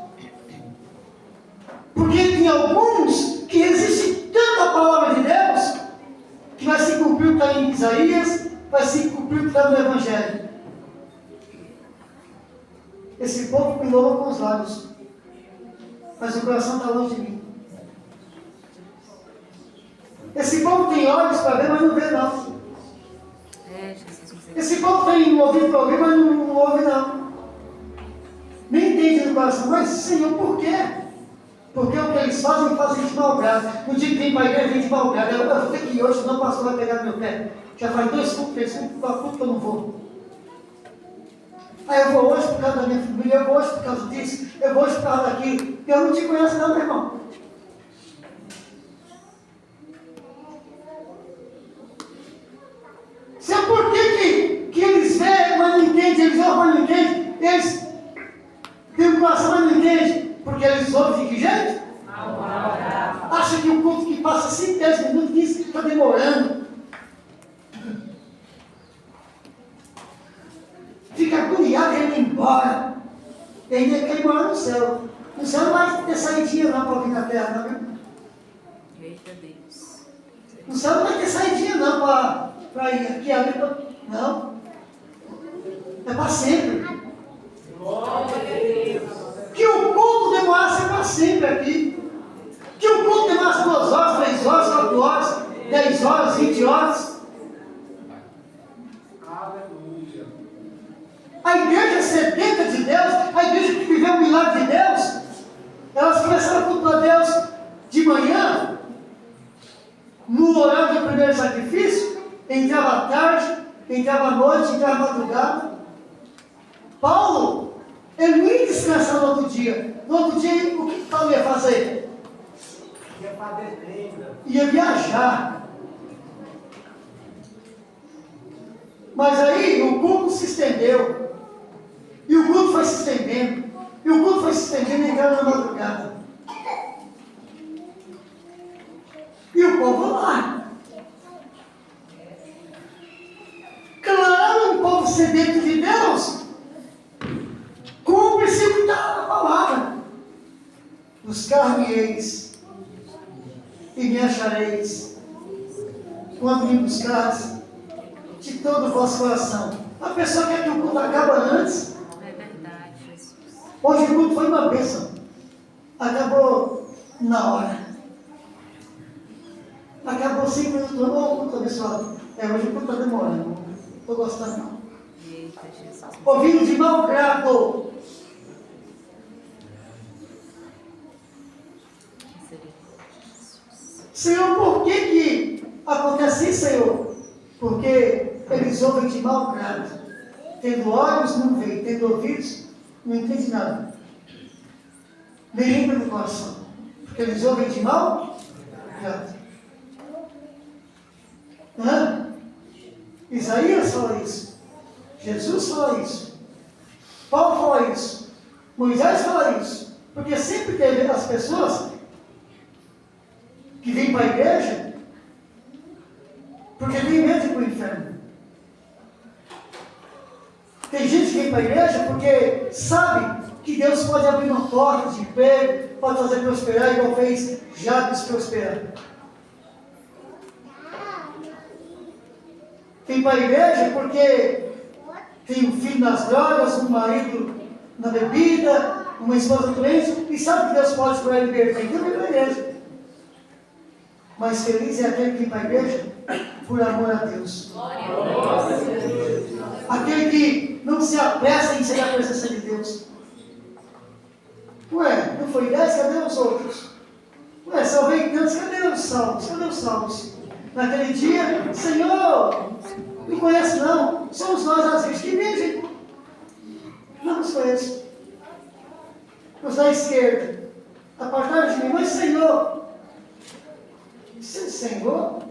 Porque tem alguns que existe tanta palavra de Deus que vai se cumprir o que está em Isaías, vai se cumprir o que está no Evangelho. Esse povo me louva com os lábios, mas o coração está longe de mim. Esse povo tem olhos para ver, mas não vê não. Esse povo tem um ouvido para ouvir, mas não ouve não. Nem entende no coração. Mas, Senhor, por quê? Porque o que eles fazem de mau grado. No dia que vem para a igreja, vem de mau grado. Eu vou ter que ir hoje, senão o pastor vai pegar no meu pé. Já faz 2 cultos, 3 cultos que eu não vou. Aí eu vou hoje por causa da minha família, eu vou hoje por causa disso, eu vou hoje por causa daquilo. Eu não te conheço não, meu irmão. Sabe por que eles veem, mas não entendem, eles ouvem, mas não entendem, eles têm um coração, mas não entendem, porque eles ouvem de que jeito? Acha que um culto que passa 5, 10 minutos, 15, está demorando. Fica agoniado e ele ir embora. Ele quer ir morar no céu. No céu não vai ter saidinha não para vir na terra, não, viu? Eita Deus. No céu não vai ter saidinha não para ir aqui, ali, não. É para sempre. Que o culto demorasse para sempre aqui. Que o culto demorasse 2 horas, 3 horas, 4 horas, 10 horas, 20 horas. A igreja sedenta de Deus, a igreja que viveu o milagre de Deus, elas começaram a cultuar Deus de manhã, no horário do primeiro sacrifício, entrava à tarde, entrava à noite, entrava à madrugada. Paulo, ele não ia descansar no outro dia. No outro dia, o que Paulo ia fazer? Ia fazer tenda. Ia viajar. Mas aí o culto se estendeu. E o culto foi se estendendo. E o culto foi se estendendo e entrando na madrugada. E o povo lá. Claro, um povo sedento de Deus. Cumpre-se o que está na palavra. Buscar-me-eis e me achareis quando me buscares de todo o vosso coração. A pessoa quer que o culto acabe antes. É verdade, Jesus. Hoje o culto foi uma bênção. Acabou na hora. Acabou 5 minutos. Ô, culto abençoado. Hoje o culto está demorando. Não estou gostando não. Eita Jesus. Ouvindo de mau grado. Senhor, por que acontece isso, Senhor? Porque eles ouvem de mau grado. Tendo olhos, não veem. Tendo ouvidos, não entende nada. Nem entra no coração. Porque eles ouvem de mau grado. Isaías fala isso. Jesus fala isso. Paulo fala isso. Moisés fala isso. Porque sempre teve as pessoas que vêm para a igreja porque tem medo de ir para o inferno. Tem gente que vem para a igreja porque sabe que Deus pode abrir uma porta de emprego, pode fazer prosperar, igual fez Jabes prosperar. Vem para a igreja porque tem um filho nas drogas, um marido na bebida, uma esposa doente, e sabe que Deus pode curar e libertar. Então vem para a igreja. Mas feliz é aquele que vem para a igreja por amor a Deus. Aquele que não se apressa em ser a presença de Deus. Ué, não foi 10? Cadê os outros? Ué, salvei tantos, cadê os salvos? Cadê os salvos? Naquele dia, Senhor, não conhece não. Somos nós às vezes que virgem. Não nos conhece. Os da esquerda. Apartaram de mim, mas Senhor. Senhor?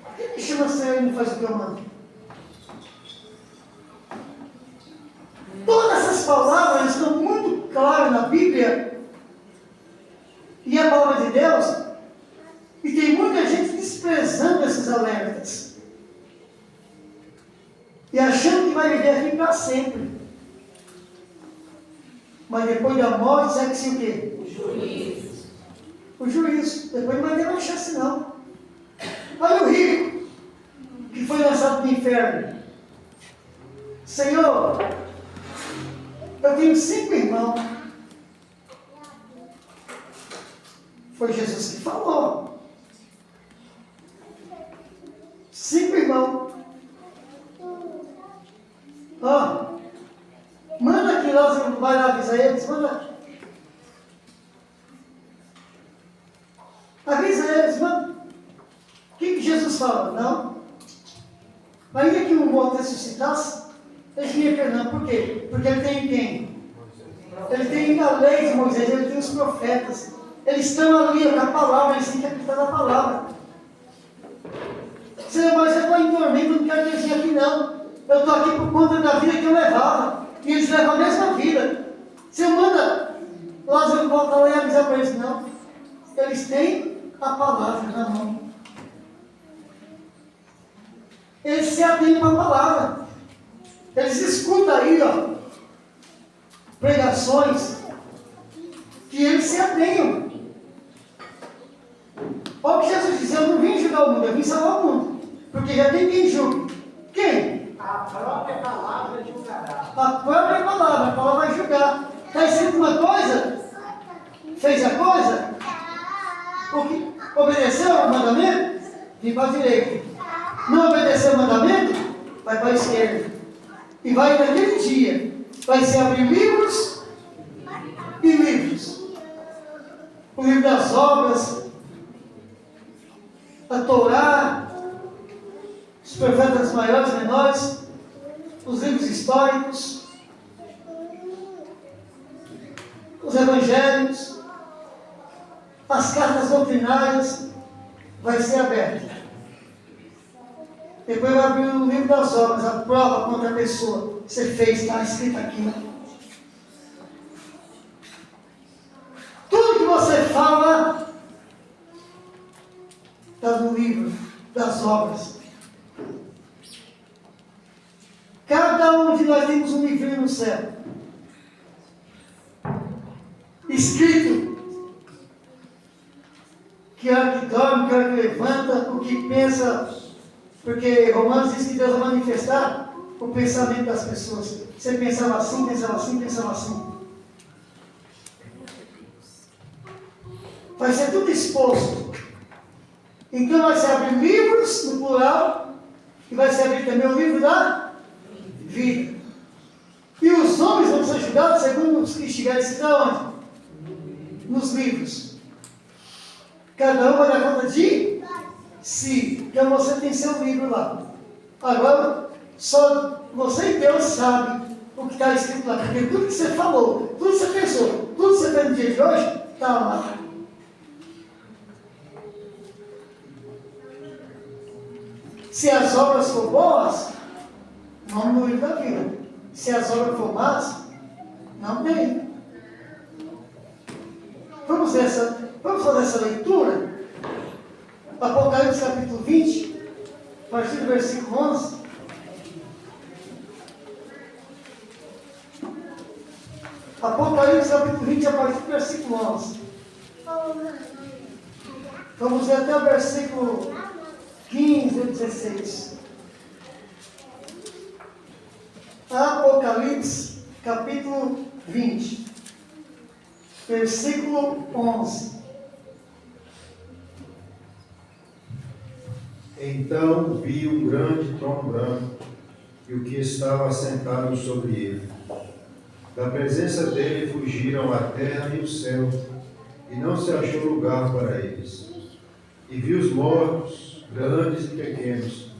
Por que me chama Senhor e não faz o que eu mando? Todas essas palavras estão muito claras na Bíblia. E a palavra de Deus. E tem muita gente desprezando esses alertas. E achando que vai viver aqui para sempre. Mas depois da morte, sabe que se o quê? O juízo. Depois não vai ter mais chance não. Olha o rico, que foi lançado no inferno. Senhor, eu tenho 5 irmãos. Foi Jesus que falou. 5 irmãos. Manda que Lázaro vai lá avisar eles. Manda. Avisa eles, manda. O que Jesus fala? Não. Ainda que um morto ressuscitasse, eles não iam querer não. Por quê? Porque ele tem quem? Ele tem a lei de Moisés, ele tem os profetas. Eles estão ali com a palavra, eles têm que acreditar na palavra. Senhor, mas eu estou em tormento, não quero que eles venham aqui não. Eu estou aqui por conta da vida que eu levava. E eles levam a mesma vida. Senhor, manda Lázaro voltar lá e avisar para eles. Não. Eles têm a palavra na mão. Eles se atendem para a palavra. Eles escutam aí, pregações que eles se atenham. Olha o que Jesus diz: eu não vim julgar o mundo, eu vim salvar o mundo. Porque já tem quem julgue. Quem? A própria palavra julgará. A própria palavra, a palavra vai julgar. Está escrito uma coisa? Fez a coisa? Obedeceu ao mandamento? Vem para a direita. Não obedeceu ao mandamento? Vai para a esquerda. E vai naquele dia. Vai se abrir livros e livros. O livro das obras, a Torá, os profetas maiores e menores, os livros históricos, os evangelhos, as cartas doutrinárias, vai ser aberto. Depois vai abrir o livro das obras, a prova contra a pessoa que você fez, está escrito aqui. Tudo que você fala está no livro das obras. Cada um de nós temos um livrinho no céu. Escrito. Que é o que dorme, que é o que levanta, o que pensa. Porque Romanos diz que Deus vai manifestar o pensamento das pessoas. Você pensava assim, pensava assim, pensava assim. Vai ser tudo exposto. Então vai se abrir livros, no plural, e vai se abrir também o livro da vida. E os homens vão ser julgados segundo os que estiverem escritos aonde? Nos livros. Cada um vai dar conta de se, porque você tem seu livro lá. Agora, só você e Deus sabem o que está escrito lá, porque tudo que você falou, tudo que você pensou, tudo que você fez no dia de hoje, está lá. Se as obras for boas, não no livro da vida. Se as obras for más, não tem. Vamos fazer essa leitura? Apocalipse capítulo 20, a partir do versículo 11. Apocalipse capítulo 20, a partir do versículo 11. Vamos ver até o versículo 15 ou 16. Apocalipse capítulo 20, versículo 11. Então vi um grande trono branco e o que estava assentado sobre ele. Da presença dele fugiram a terra e o céu, e não se achou lugar para eles. E vi os mortos, grandes e pequenos,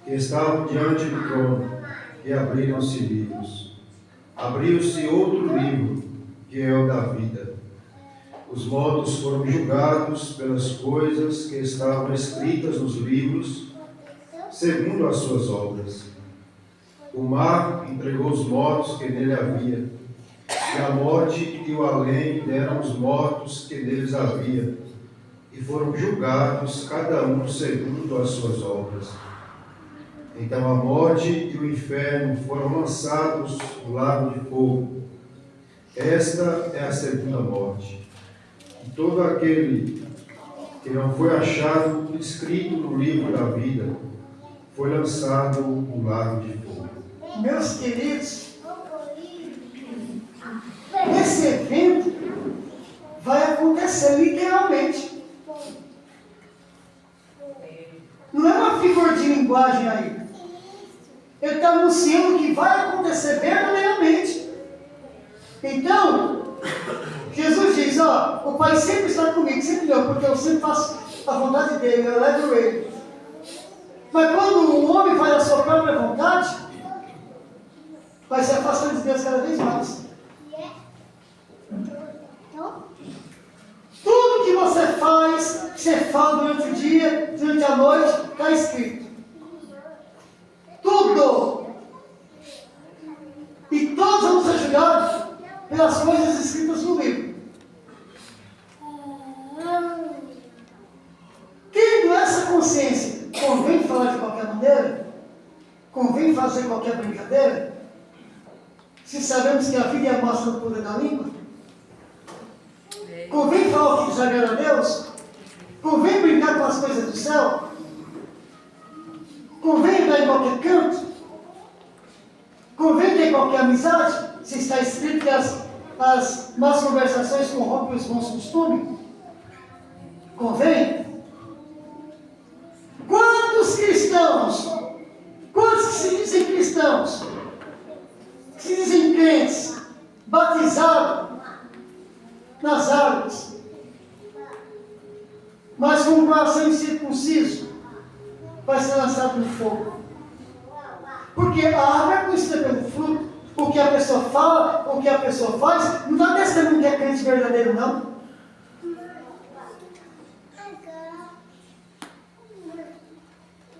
que estavam diante do trono, e abriram-se livros. Abriu-se outro livro, que é o da vida. Os mortos foram julgados pelas coisas que estavam escritas nos livros, segundo as suas obras. O mar entregou os mortos que nele havia, e a morte e o além deram os mortos que neles havia, e foram julgados cada um segundo as suas obras. Então a morte e o inferno foram lançados no lago de fogo. Esta é a segunda morte. E todo aquele que não foi achado escrito no livro da vida foi lançado no lago de fogo. Meus queridos, esse evento vai acontecer literalmente. Não é uma figura de linguagem aí. Ele está anunciando que vai acontecer verdadeiramente. Então, Jesus diz, ó, o Pai sempre está comigo, sempre não, porque eu sempre faço a vontade dele, eu levo ele. Mas quando o homem faz a sua própria vontade, vai se afastando de Deus cada vez mais. Tudo que você faz, você fala durante o dia, durante a noite, está escrito. Tudo. E todos vamos ser julgados pelas coisas escritas no livro. Tendo essa consciência, convém falar de qualquer maneira? Convém fazer qualquer brincadeira? Se sabemos que a vida é a mostra do poder da língua? Convém falar o que desagrada a Deus? Convém brincar com as coisas do céu? Convém andar em qualquer canto? Convém ter qualquer amizade? Se está escrito que as más conversações corrompem os bons costumes? Convém? Quantos cristãos, quantos que se dizem cristãos, que se dizem crentes, batizados nas árvores, mas com o coração incircunciso, vai ser lançado no fogo. Porque a árvore é conhecida pelo fruto. O que a pessoa fala, o que a pessoa faz, não está testemunho que é crente verdadeiro, não.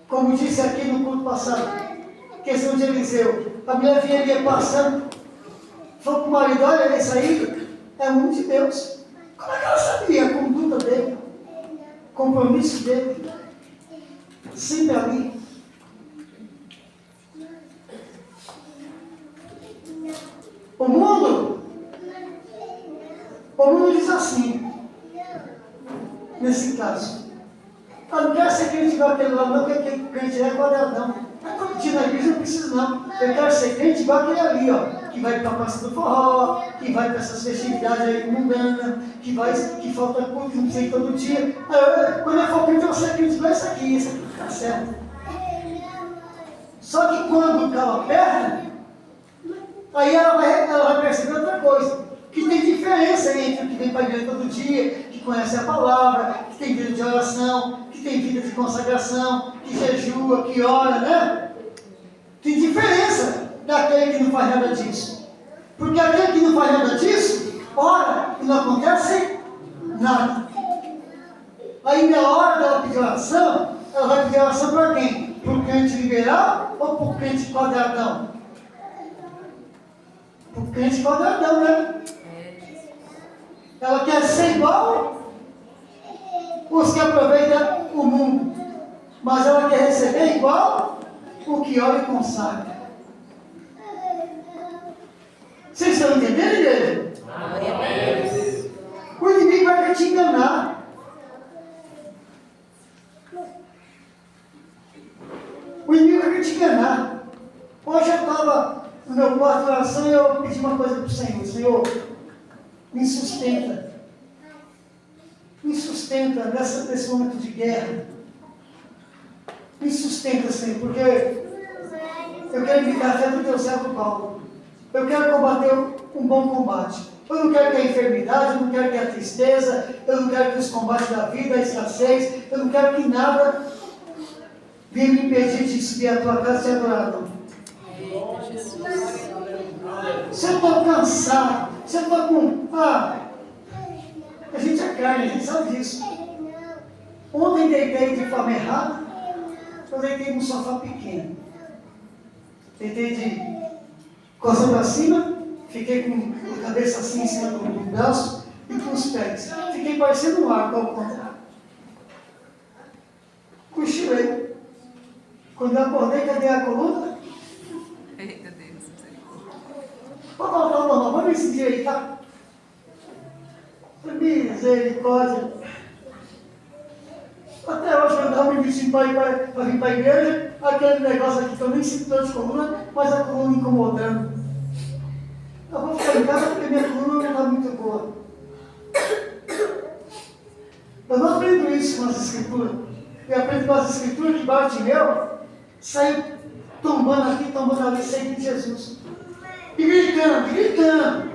Como disse aqui no culto passado, questão de Eliseu, a mulher vinha passando, falou para o marido, olha, esse aí é um de Deus. Como é que ela sabia a conduta dele, compromisso dele, sempre ali. O mundo diz assim, nesse caso, eu não quero ser crente igual aquele lá, não, porque crente é quadradão. Mas todo dia na igreja não precisa não. Eu quero ser crente igual aquele ali, ó, que vai para a praça do forró, que vai para essas festividades aí mundanas, que falta culto, não sei, todo dia. Quando eu for crente, eu vou ser crente igual esse aqui tá certo. Só que quando cala a perna, aí ela vai perceber outra coisa, que tem diferença entre o que vem para a igreja todo dia, que conhece a palavra, que tem vida de oração, que que tem vida de consagração, que jejua, que ora, né? Tem diferença daquele que não faz nada disso. Porque aquele que não faz nada disso, ora e não acontece nada. Aí na hora dela pedir oração, ela vai pedir oração para quem? Para o crente liberal ou para o crente quadradão? Para o crente quadradão, né? Ela quer ser igual os que aproveitam o mundo, mas ela quer receber igual o que ora e consagra. Vocês estão entendendo, igreja? Glória a Deus. O inimigo vai querer te enganar. O inimigo vai querer te enganar. Hoje eu estava no meu quarto de oração e eu pedi uma coisa para o Senhor. Senhor, me sustenta. Me sustenta nesse momento de guerra. Me sustenta, Senhor, porque eu quero imitar a fé do teu servo Paulo. Eu quero combater um bom combate. Eu não quero que a enfermidade, eu não quero que a tristeza, eu não quero que os combates da vida, a escassez, eu não quero que nada venha me impedir de subir à tua casa e te adorar, não. Eita, Jesus. Se eu estou cansado, se eu estou com... a gente é carne, a gente sabe disso. Ontem deitei de forma errada, eu deitei num sofá pequeno. Deitei de costa para cima, fiquei com a cabeça assim em cima do braço e com os pés. Fiquei parecendo um arco ao contrário. Cochilei. Quando eu acordei, cadê a coluna? Eita Deus, misericórdia. Vamos me sentir aí, tá? Misericórdia. Até hoje, quando eu me vesti para vir para a igreja, aquele negócio aqui que eu nem sinto dor de coluna, mas a coluna incomodando. Eu vou ficar em casa porque minha coluna não está muito boa. Eu não aprendo isso com as escrituras. Eu aprendo com as escrituras que Bartimeu saiu tombando aqui, tombando ali, sem Jesus. E gritando.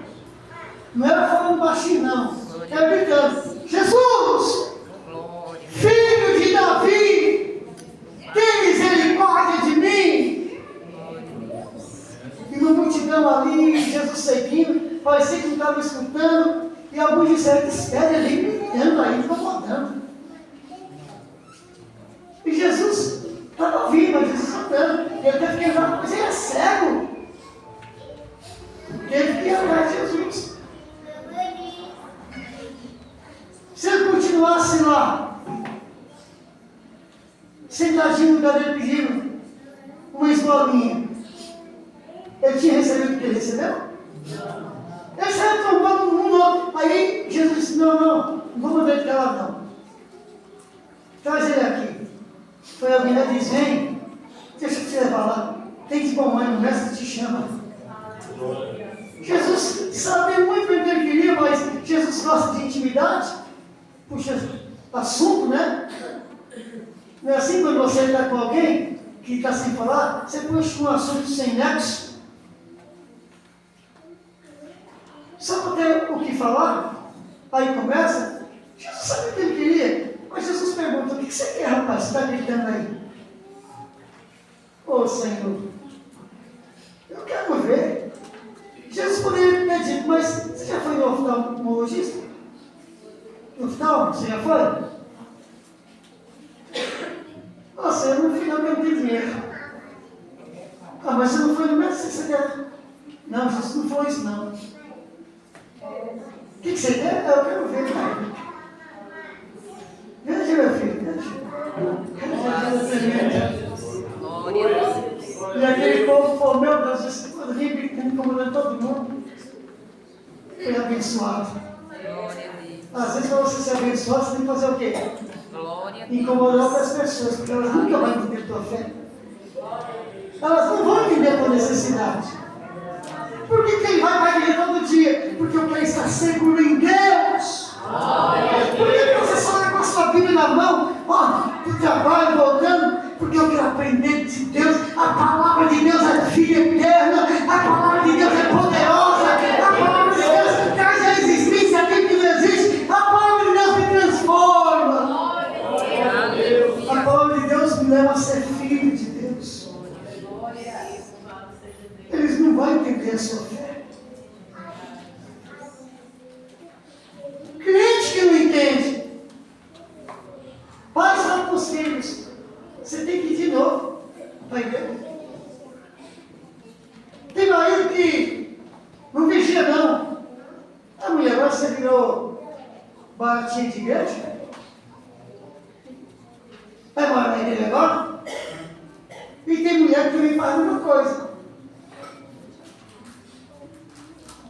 Não era falando baixinho, não. Era gritando: Jesus! Glória. Filho de Davi, tem misericórdia de mim. E no multidão ali, Jesus seguindo, parecia que não estava escutando, e alguns disseram: espere ali, gritando aí, incomodando. E Jesus estava ouvindo, mas Jesus andando. Ele teve que andar, mas ele é cego. Teve que andar Jesus. Se ele continuasse lá, sentadinho no cadeiro pedindo uma esmolinha, ele tinha recebido o que ele recebeu? Ele saiu trombando no mundo. Aí Jesus disse: não vou mandar ele para lá não. Traz ele aqui. Foi alguém lá e disse: vem, deixa eu te levar lá. Tem de bom ânimo, o mestre te chama. Jesus sabia muito bem o que ele queria, mas Jesus gosta de intimidade. Puxa, assunto, né? Não é assim quando você está com alguém que está sem falar, você puxa um assunto sem nexo. Só para ter o que falar, aí começa. Jesus sabia o que ele queria, mas Jesus pergunta: o que você quer, rapaz? Você está gritando aí? Ô Senhor, eu quero ver. Jesus poderia ter dito: mas você já foi no oftalmologista? No oftalmo, você já foi? Nossa, eu não fui não, porque eu não tenho dinheiro. Mas você não foi no médico, você quer? Não, Jesus não foi isso não. O que você quer? Eu quero ver, pai. Veja, meu filho, veja. Glória a Deus. E aquele povo falou: meu Deus, esse povo vinha gritando, incomodando todo mundo. Foi abençoado. Glória a Deus. Às vezes, para você ser abençoado, você tem que fazer o quê? Glória a Deus. Incomodar outras pessoas, porque elas nunca vão entender a tua fé. Elas não vão entender a tua necessidade. Por que quem vai para a igreja todo dia? Porque eu quero estar seguro em Deus. Por que você só anda com a sua Bíblia na mão, para o trabalho, voltando? Porque eu quero aprender de Deus. A palavra de Deus é vida eterna. A palavra de Deus é poderosa. A palavra de Deus traz a existência aquilo que não existe. A palavra de Deus me transforma. Glória a Deus. me levam a ser filho de Deus. Eles não vão entender a sua fé. Crente que não entende, pais falam para os filhos, você tem que ir de novo para a igreja. Tem marido que não vigia não. A mulher, agora você virou baratinha de igreja? Vai morar na igreja agora? E tem mulher que também faz a mesma coisa.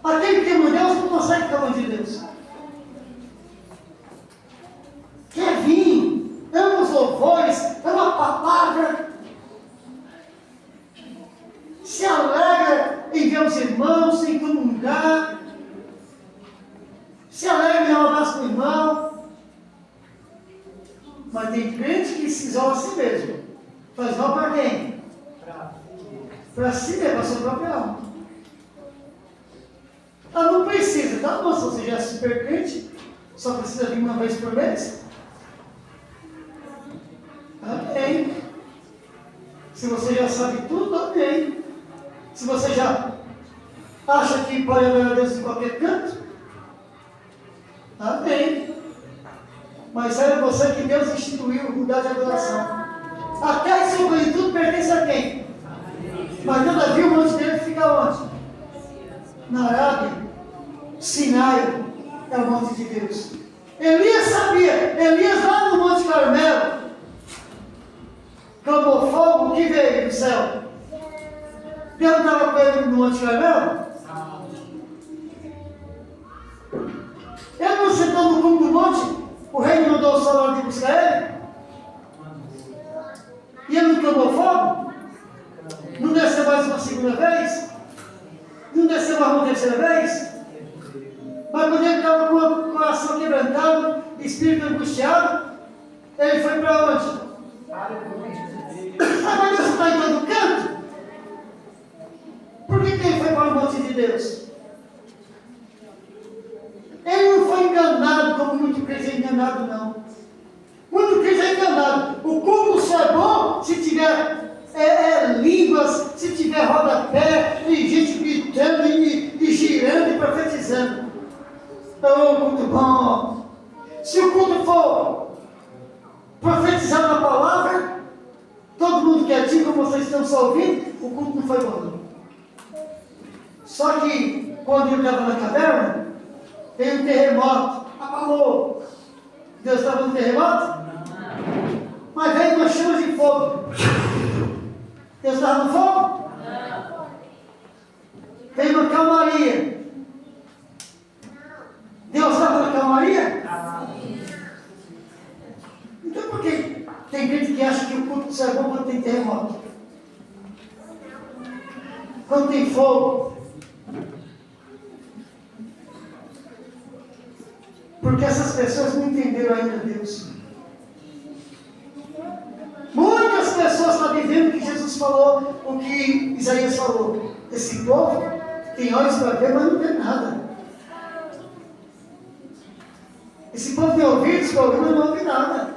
Aquele que ama Deus não consegue ficar longe de Deus. Quer vir, ama os louvores, ama a palavra, se alegra em ver os irmãos, em comungar, se alegra em dar um abraço para o irmão. Mas tem crente que se isola a si mesmo. Faz mal para quem? Para si mesmo, para a sua própria alma. Ela não precisa, tá bom? Se você já é super crente, só precisa vir uma vez por mês. Amém. Se você já sabe tudo, amém. Se você já acha que pode adorar a Deus em qualquer canto, amém. Mas era você que Deus instituiu o lugar de adoração. Até isso tudo pertence a quem? Mas todavia o monte dele fica onde? Na Arábia. Sinai é o monte de Deus. Elias sabia, Elias lá no Monte Carmelo, clamou fogo, que veio do céu? Deus não estava com ele no Monte Carmelo? Ele não sentou no cume do monte? O rei mandou o sol de buscar ele? E ele não clamou fogo? Não desceu mais uma segunda vez? Não desceu mais uma terceira vez? Mas quando ele estava com o coração quebrantado, espírito angustiado, ele foi para onde? Mas Deus está em todo canto. Por que ele foi para o monte de Deus? Ele não foi enganado como muito crente é enganado, não. Muito crente é enganado. O culto só é bom se tiver línguas, se tiver rodapé, e gente gritando e girando e profetizando. Oh, culto bom. Se o culto for profetizado na palavra, todo mundo quietinho, como vocês estão só ouvindo, o culto não foi bom, não. Só que quando eu estava na caverna, veio um terremoto, abalou. Deus estava no terremoto? Mas veio uma chama de fogo. Deus estava no fogo? Veio uma calmaria. Deus estava na calmaria? Então por que tem gente que acha que o culto só é bom quando tem terremoto? Quando tem fogo? Porque essas pessoas não entenderam ainda Deus. Muitas pessoas estão vivendo o que Jesus falou, o que Isaías falou. Esse povo tem olhos para ver, mas não vê nada. Esse povo tem ouvidos para ouvir, mas não ouve nada.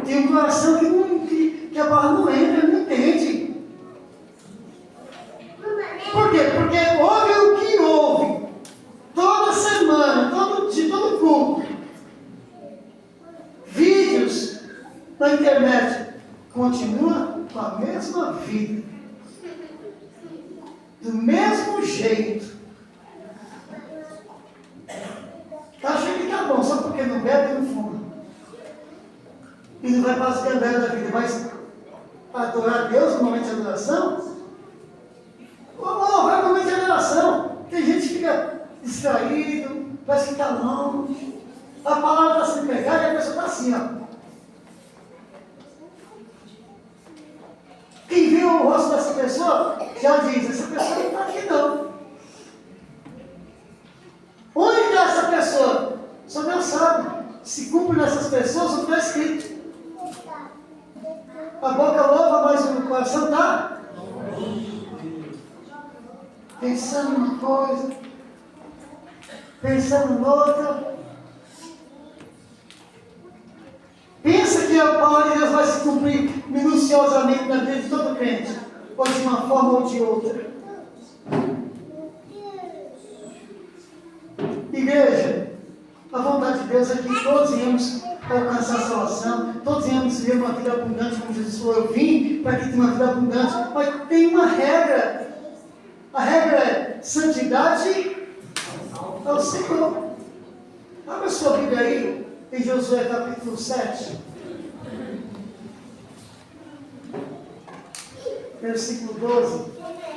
Tem um coração que a barra não entra, não entende. Por quê? Porque ouve o que ouve. Toda semana, todo dia, todo culto. Vídeos na internet. Continua com a mesma vida. Do mesmo jeito. Tá achando que tá bom, só porque não bebe e não fuma. E não vai para as gandadas da vida, mas para adorar a Deus no momento de adoração, vamos louvar no momento de adoração. Tem gente que fica distraído, parece que está longe. A palavra está sendo pregada e a pessoa está assim, ó. Quem viu o rosto dessa pessoa já diz, essa pessoa não está aqui não. Onde está essa pessoa? Só Deus sabe. Se cumpre nessas pessoas, não está escrito. A boca louva, mas o coração está pensando numa coisa, pensando noutra. Pensa que é o palavra de Deus vai se cumprir minuciosamente na vida de todo crente, ou de uma forma ou de outra. Igreja, a vontade de Deus é que todos venhamos alcançar a salvação, todos venhamos viver uma vida abundante, como Jesus falou, eu vim para que tenha uma vida abundante, mas tem uma regra. A regra é santidade ao Senhor. Abra a sua Bíblia aí, em Josué capítulo 7. Versículo 12,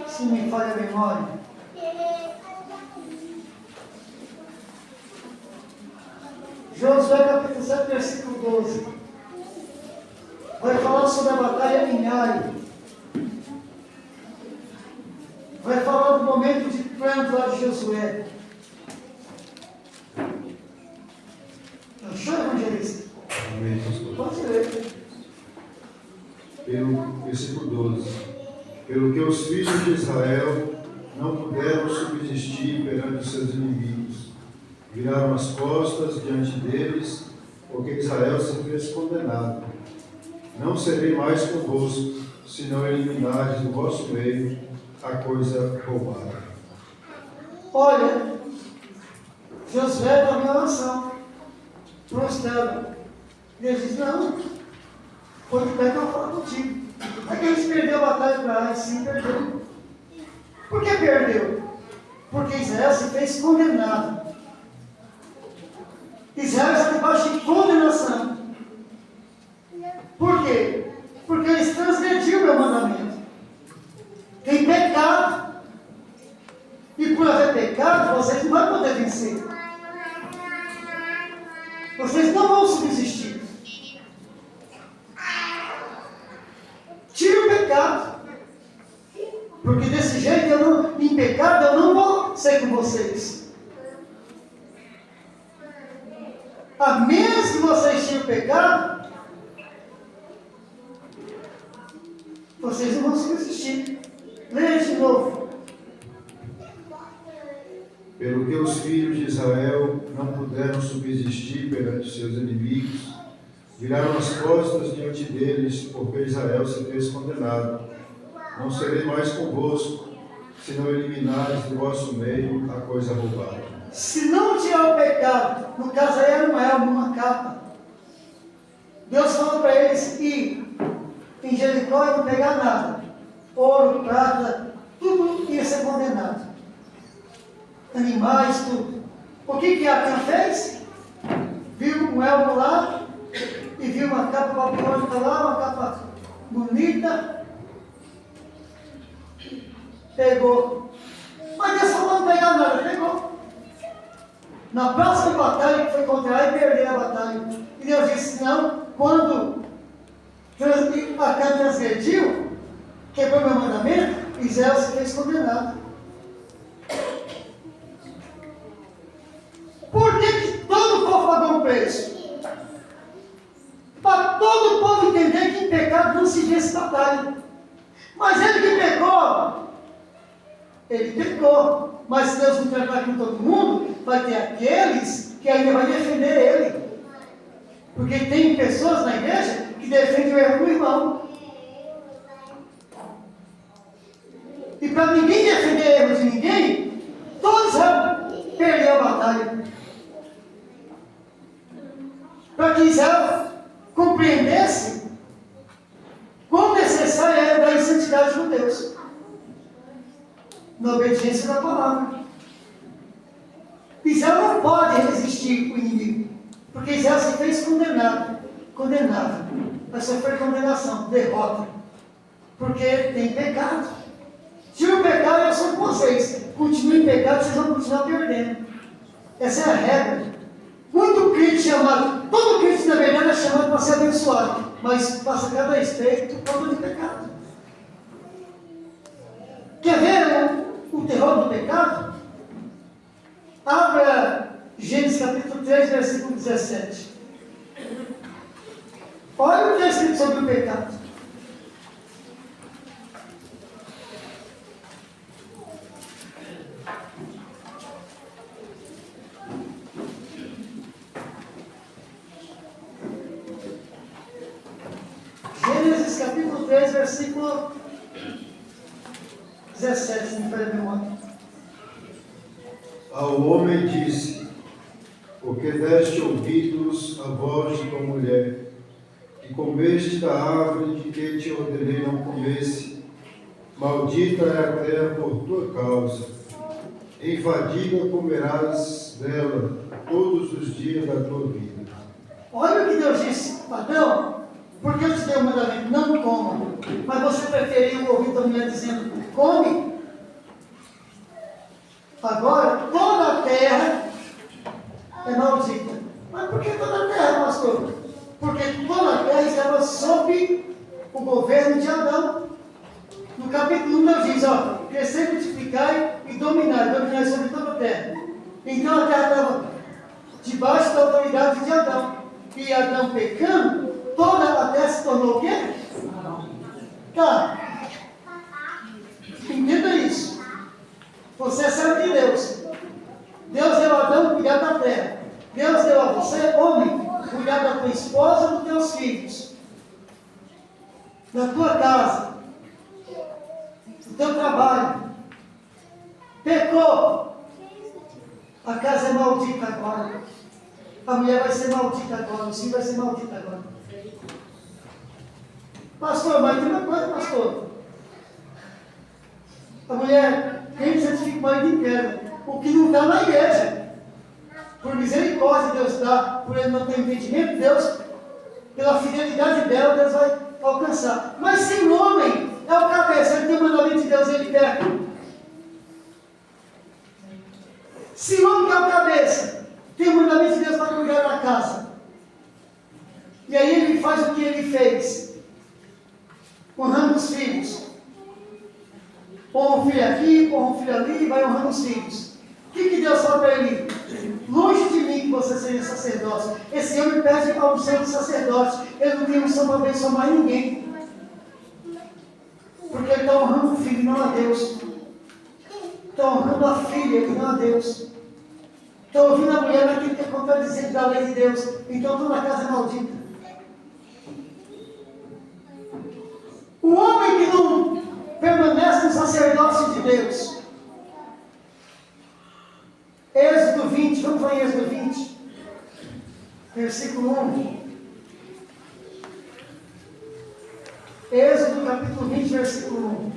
se não me falha a memória. Josué capítulo 7, versículo 12. Vai falar sobre a batalha em Ai. Vai falar do momento de pranto lá de Josué. Achou, evangelista? Amém, pastor. Pode ler. Pelo versículo 12. Pelo que os filhos de Israel não puderam subsistir perante os seus inimigos, viraram as costas diante deles, porque Israel se fez condenado. Não serei mais convosco, se não eliminares do vosso meio a coisa roubada. Olha, Josué dá uma oração prostrado. Deus diz, não, foi de pé que eu falo contigo. É que a gente perdeu a batalha para Ai, sim, perdeu. Por que perdeu? Porque Israel se fez condenado. Israel está debaixo de condenação. Por quê? Porque eles transgrediram o meu mandamento. Tem pecado. E por haver pecado, vocês não vão poder vencer. Vocês não vão subsistir. Tire o pecado. Porque desse jeito, em pecado, eu não vou ser com vocês. A menos que vocês tirem o pecado, vocês não vão subsistir. Leia de novo. Pelo que os filhos de Israel não puderam subsistir perante os seus inimigos, viraram as costas diante deles, porque Israel se fez condenado. Não serei mais convosco, se não eliminares do vosso meio a coisa roubada. Se não tirar o pecado, no caso aí era um elmo, uma capa. Deus falou para eles que em Jericó não pegar nada. Ouro, prata, tudo ia ser condenado. Animais, tudo. O que Acã fez? Viu um elmo lá e viu uma capa babilônica lá, uma capa bonita. Pegou. Mas Deus falou não pegar nada, pegou. Na próxima batalha que foi contra Ai, perdeu a batalha. E Deus disse, não, quando Acã transgrediu, quebrou meu mandamento, Israel se fez condenado. Por que todo o povo pagou um preço? Para todo o povo entender que em pecado não se vence batalha. Mas ele que pecou. Mas se Deus não tratar com todo mundo, vai ter aqueles que ainda vai defender ele. Porque tem pessoas na igreja que defendem o erro do irmão. E para ninguém defender erros de ninguém, todos vão perder a batalha. Para que Israel compreendesse quão necessária era a santidade de Deus, na obediência da palavra. Israel não pode resistir o inimigo, porque Israel se fez condenado, vai sofrer condenação, derrota, porque tem pecado. Se o pecado, eu sou com vocês, continuem em pecado, vocês vão continuar perdendo. Essa é a regra. Muito crente chamado, todo crente na verdade é chamado para ser abençoado, mas passa cada estreito por causa de pecado. Quer ver o terror do pecado? Abra Gênesis capítulo 3, versículo 17. Olha o que está escrito sobre o pecado. capítulo 3, versículo 17, se me falha a memória. Ao homem disse: porque deste ouvidos à voz de tua mulher, e comeste da árvore de que te ordenei não comesse, maldita é a terra por tua causa, em fadiga comerás dela todos os dias da tua vida. Olha o que Deus disse, Adão, porque eu te dei o mandamento, não coma, mas você preferiu ouvir tua mulher dizendo, come. Agora, toda a terra é maldita. Mas por que toda a terra, pastor? Porque toda a terra estava sob o governo de Adão. No capítulo 1 Deus diz, crescer, multiplicai e dominar sobre toda a terra. Então a terra estava debaixo da autoridade de Adão. E Adão pecando, toda a terra se tornou o quê? Tá. Entenda isso. Você é servo de Deus. Deus deu a Adão cuidar da terra. Deus deu a você, homem, cuidar da tua esposa e dos teus filhos. Da tua casa. Do teu trabalho. Pecou. A casa é maldita agora. A mulher vai ser maldita agora. O filho vai ser maldito agora. Pastor, mas tem uma coisa, pastor. A mulher, quem santifica o marido em queda? O que não está na igreja. Por misericórdia Deus dá, por ele não ter entendimento, Deus, pela fidelidade dela, Deus vai alcançar. Mas se o homem é o cabeça, ele tem o mandamento de Deus, ele peca. Se o homem que é o cabeça, tem o mandamento de Deus para cuidar da casa, e aí ele faz o que ele fez, honrando os filhos. Honra um filho aqui, honra um filho ali, e vai honrando os filhos. O que Deus fala para ele? Longe de mim que você seja sacerdócio. Esse homem pede a unção de sacerdócio. Ele não tem unção para abençoar mais ninguém. Porque ele está honrando o filho e não a Deus. Está honrando a filha e não a Deus. Está ouvindo a mulher naquilo que é contradizente da lei de Deus. Então toda a casa é maldita. O homem que não permanece no sacerdócio de Deus. Êxodo 20, vamos para Êxodo 20, versículo 1. Êxodo capítulo 20, versículo 1.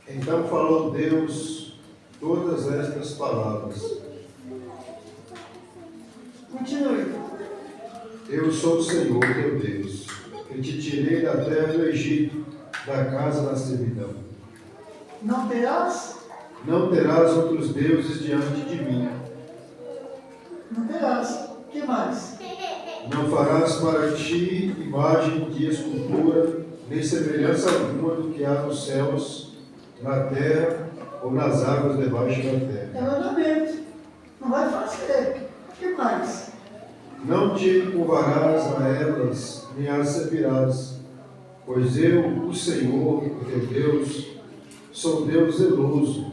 Então falou Deus todas estas palavras. Continue. Eu sou o Senhor teu Deus, que te tirei da terra do Egito, da casa da servidão. Não terás? Não terás outros deuses diante de mim. Não terás. O que mais? Não farás para ti imagem de escultura, nem semelhança alguma do que há nos céus, na terra ou nas águas debaixo da terra. É mandamento. Não vai fazer. O que mais? Não te curvarás a elas, nem as servirás, pois eu, o Senhor, o teu Deus, sou Deus zeloso,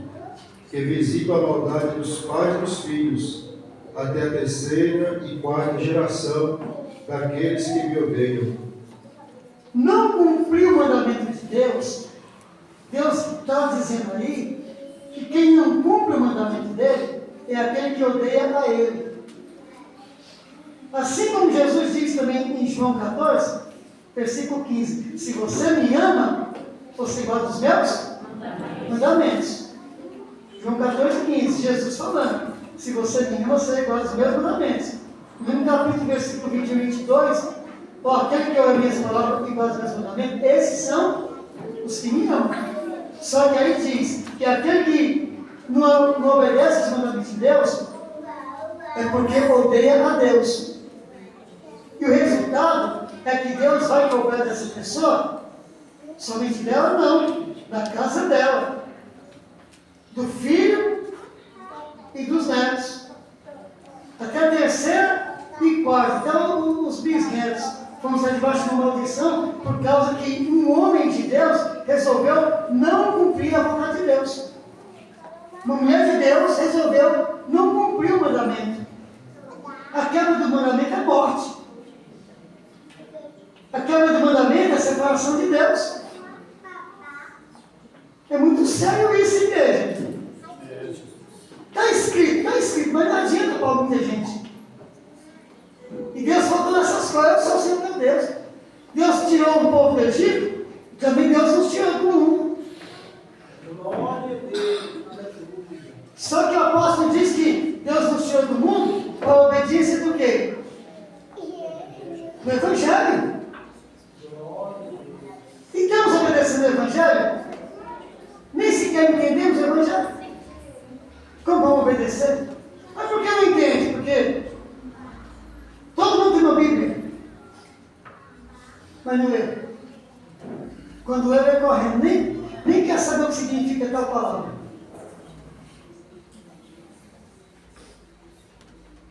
que visita a maldade dos pais e dos filhos, até a terceira e quarta geração daqueles que me odeiam. Não cumpriu o mandamento de Deus. Deus está dizendo aí que quem não cumpre o mandamento dele é aquele que odeia a ele. Assim como Jesus diz também em João 14, versículo 15: se você me ama, você guarda os meus mandamentos. João 14, 15, Jesus falando: se você me ama, você guarda os meus mandamentos. No mesmo capítulo, versículo 21 e 22, aquele que ouve as minhas palavras e guarda os meus mandamentos, esses são os que me amam. Só que aí diz que aquele que não obedece aos mandamentos de Deus é porque odeia a Deus. E o resultado é que Deus vai cobrar dessa pessoa, somente dela não, da casa dela, do filho e dos netos, até a terceira e quarta. Então os bisnetos vão estar debaixo de uma maldição por causa que um homem de Deus resolveu não cumprir a vontade de Deus. Uma mulher de Deus resolveu não cumprir o mandamento. A quebra do mandamento é morte. A quebra do mandamento é a separação de Deus. É muito sério isso, igreja. Está escrito, mas não adianta para muita gente. E Deus falou nessas coisas, eu sou o Senhor meu Deus. Deus tirou um povo do Egito, também Deus nos tirou do mundo. Glória a Deus. Só que o apóstolo diz que Deus nos tirou do mundo para a obediência do quê? Do Evangelho. E estamos obedecendo o Evangelho? Nem sequer entendemos o Evangelho. Como vamos obedecer? Mas por que não entende? Porque todo mundo tem uma Bíblia, mas não lê. Quando lê, vai correndo. Nem quer saber o que significa tal palavra.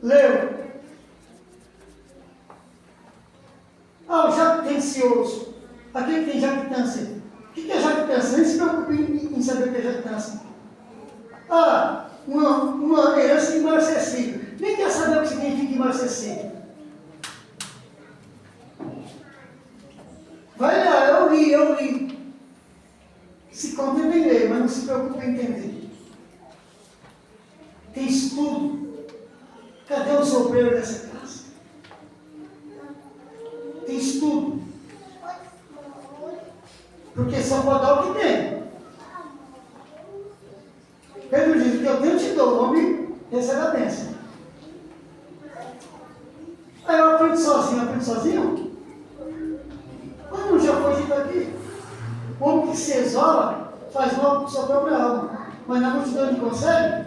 Leu. O jactancioso. Aquele que tem jactância. O que é jactância? Nem se preocupe em saber o que é jactância. Uma herança imarcessível. Nem quer saber o que significa imarcessível. Vai lá, eu li. Se contenta em ler, mas não se preocupe em entender. Tem estudo. Cadê o sobreiro dessa casa? Tem estudo. Porque só pode dar o que tem. Pedro diz: o que eu tenho te dou, o homem recebe a bênção. Aí eu aprendo sozinho? Mas não já foi dito aqui. O homem que se isola faz mal para sua própria alma. Mas na multidão ele consegue?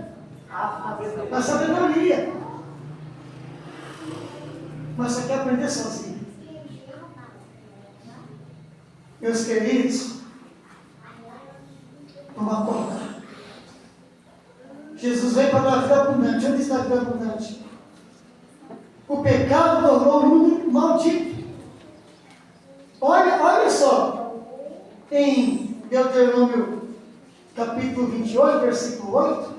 A sabedoria. Mas só quer aprender sozinho. Meus queridos, vamos acordar. Jesus veio para dar a vida abundante. Onde está a vida abundante? O pecado tornou o mundo maldito. Olha só, em Deuteronômio capítulo 28, versículo 8,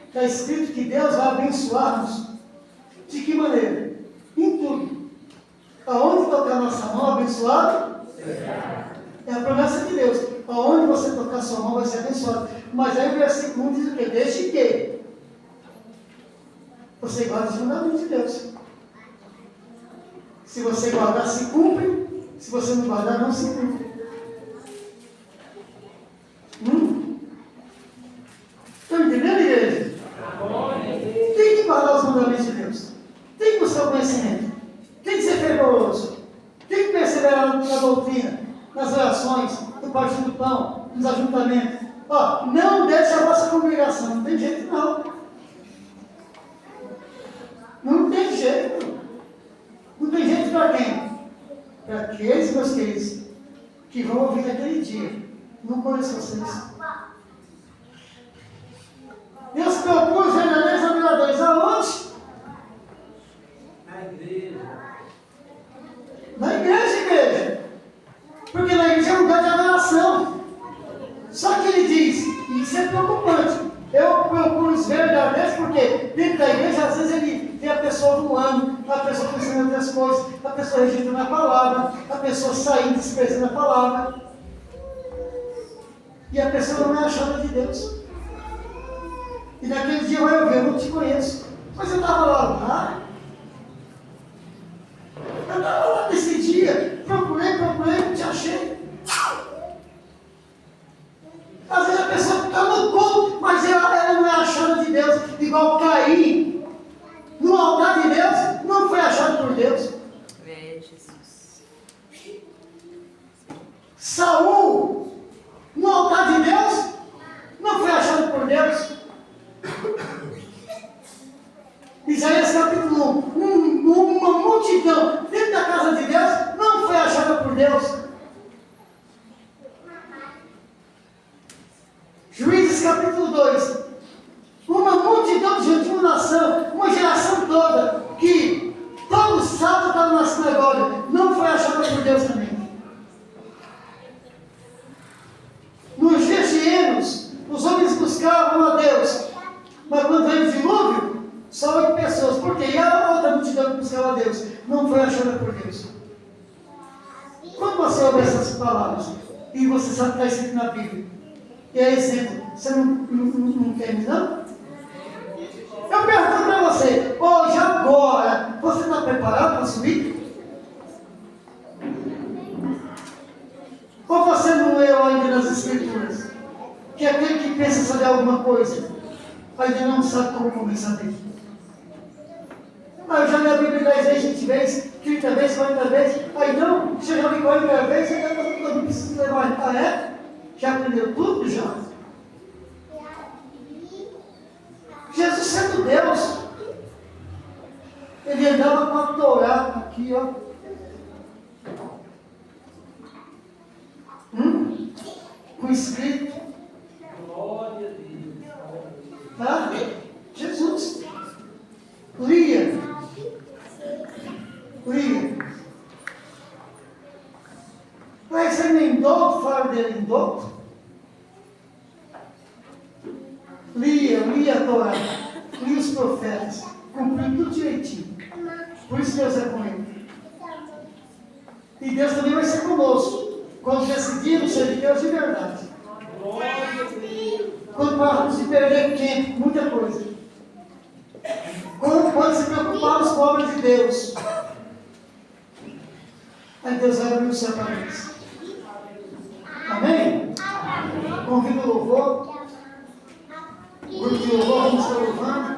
está escrito que Deus vai abençoar-nos. De que maneira? Em tudo. Aonde tocar a nossa mão, abençoado? É a promessa de Deus. Aonde você tocar a sua mão, vai ser abençoado. Mas aí o versículo 1 diz o quê? Desde que você guarda os mandamentos de Deus. Se você guardar, se cumpre. Se você não guardar, não se cumpre. Estão entendendo, igreja? Tem que guardar os mandamentos de Deus. Tem que buscar o conhecimento. Tem que ser fervoroso. Tem que perseverar na doutrina, nas orações, no partir do pão, nos ajuntamentos. Não deixe a vossa congregação. Não tem jeito, não. Não tem jeito. Não tem jeito para quem? Para aqueles, meus queridos, que vão ouvir naquele dia. Não conheço vocês. Deus propôs verdadeiros adoradores. Aonde? Na igreja. Na igreja. Porque na igreja é um lugar de adoração. Só que ele diz, e isso é preocupante, eu procuro os verdadeiros, porque dentro da igreja, às vezes ele vê a pessoa voando, a pessoa pensando em outras coisas, a pessoa rejeitando a palavra, a pessoa saindo, desprezando a palavra. E a pessoa não é achada de Deus. E naquele dia vai ouvir: eu não te conheço. Mas eu estava lá. Eu estava lá nesse dia. Procurei, não te achei. Às vezes a pessoa está no culto, mas ela não é achada de Deus. Igual Caim, no altar de Deus, não foi achado por Deus. Jesus. Saul, no altar de Deus, não foi achado por Deus. Isaías capítulo 1, uma multidão dentro da casa de Deus não foi achada por Deus. Juízes capítulo 2, uma multidão de uma nação, uma geração toda, que todo sábado estava na sinagoga, não foi achada por Deus também. Nos dias de Enos, os homens buscavam a Deus não foi achada por Deus. Quando você ouve essas palavras, e você sabe que está escrito na Bíblia, e é exemplo, você não quer me não? Eu pergunto para você, hoje, agora, você está preparado para subir? Ou você não leu ainda nas Escrituras? Que aquele que pensa saber alguma coisa, ainda não sabe como começar a ver. Eu já li a Bíblia 10 vezes, 20 vezes, 30 vezes, 40 vezes. Aí não, você já li 40 vezes, eu não preciso levar. Ah, é? Já aprendeu tudo já? Jesus sendo Deus, ele andava com a Torá aqui, ó. Com escrito. Glória a Deus. Tá? Jesus. Lia. Mas você emendou, fala dele emendou. Lia a Torá. Lia os profetas. Cumpriu tudo direitinho. Por isso Deus é com ele. E Deus também vai ser conosco. Quando decidimos ser de Deus de verdade. Quando paramos de perder tempo, muita coisa. Quando se preocuparmos com a obra de Deus. Aí Deus vai abrir o céu para nós. Amém? Convido o louvor. O grupo de louvor, vamos estar louvando.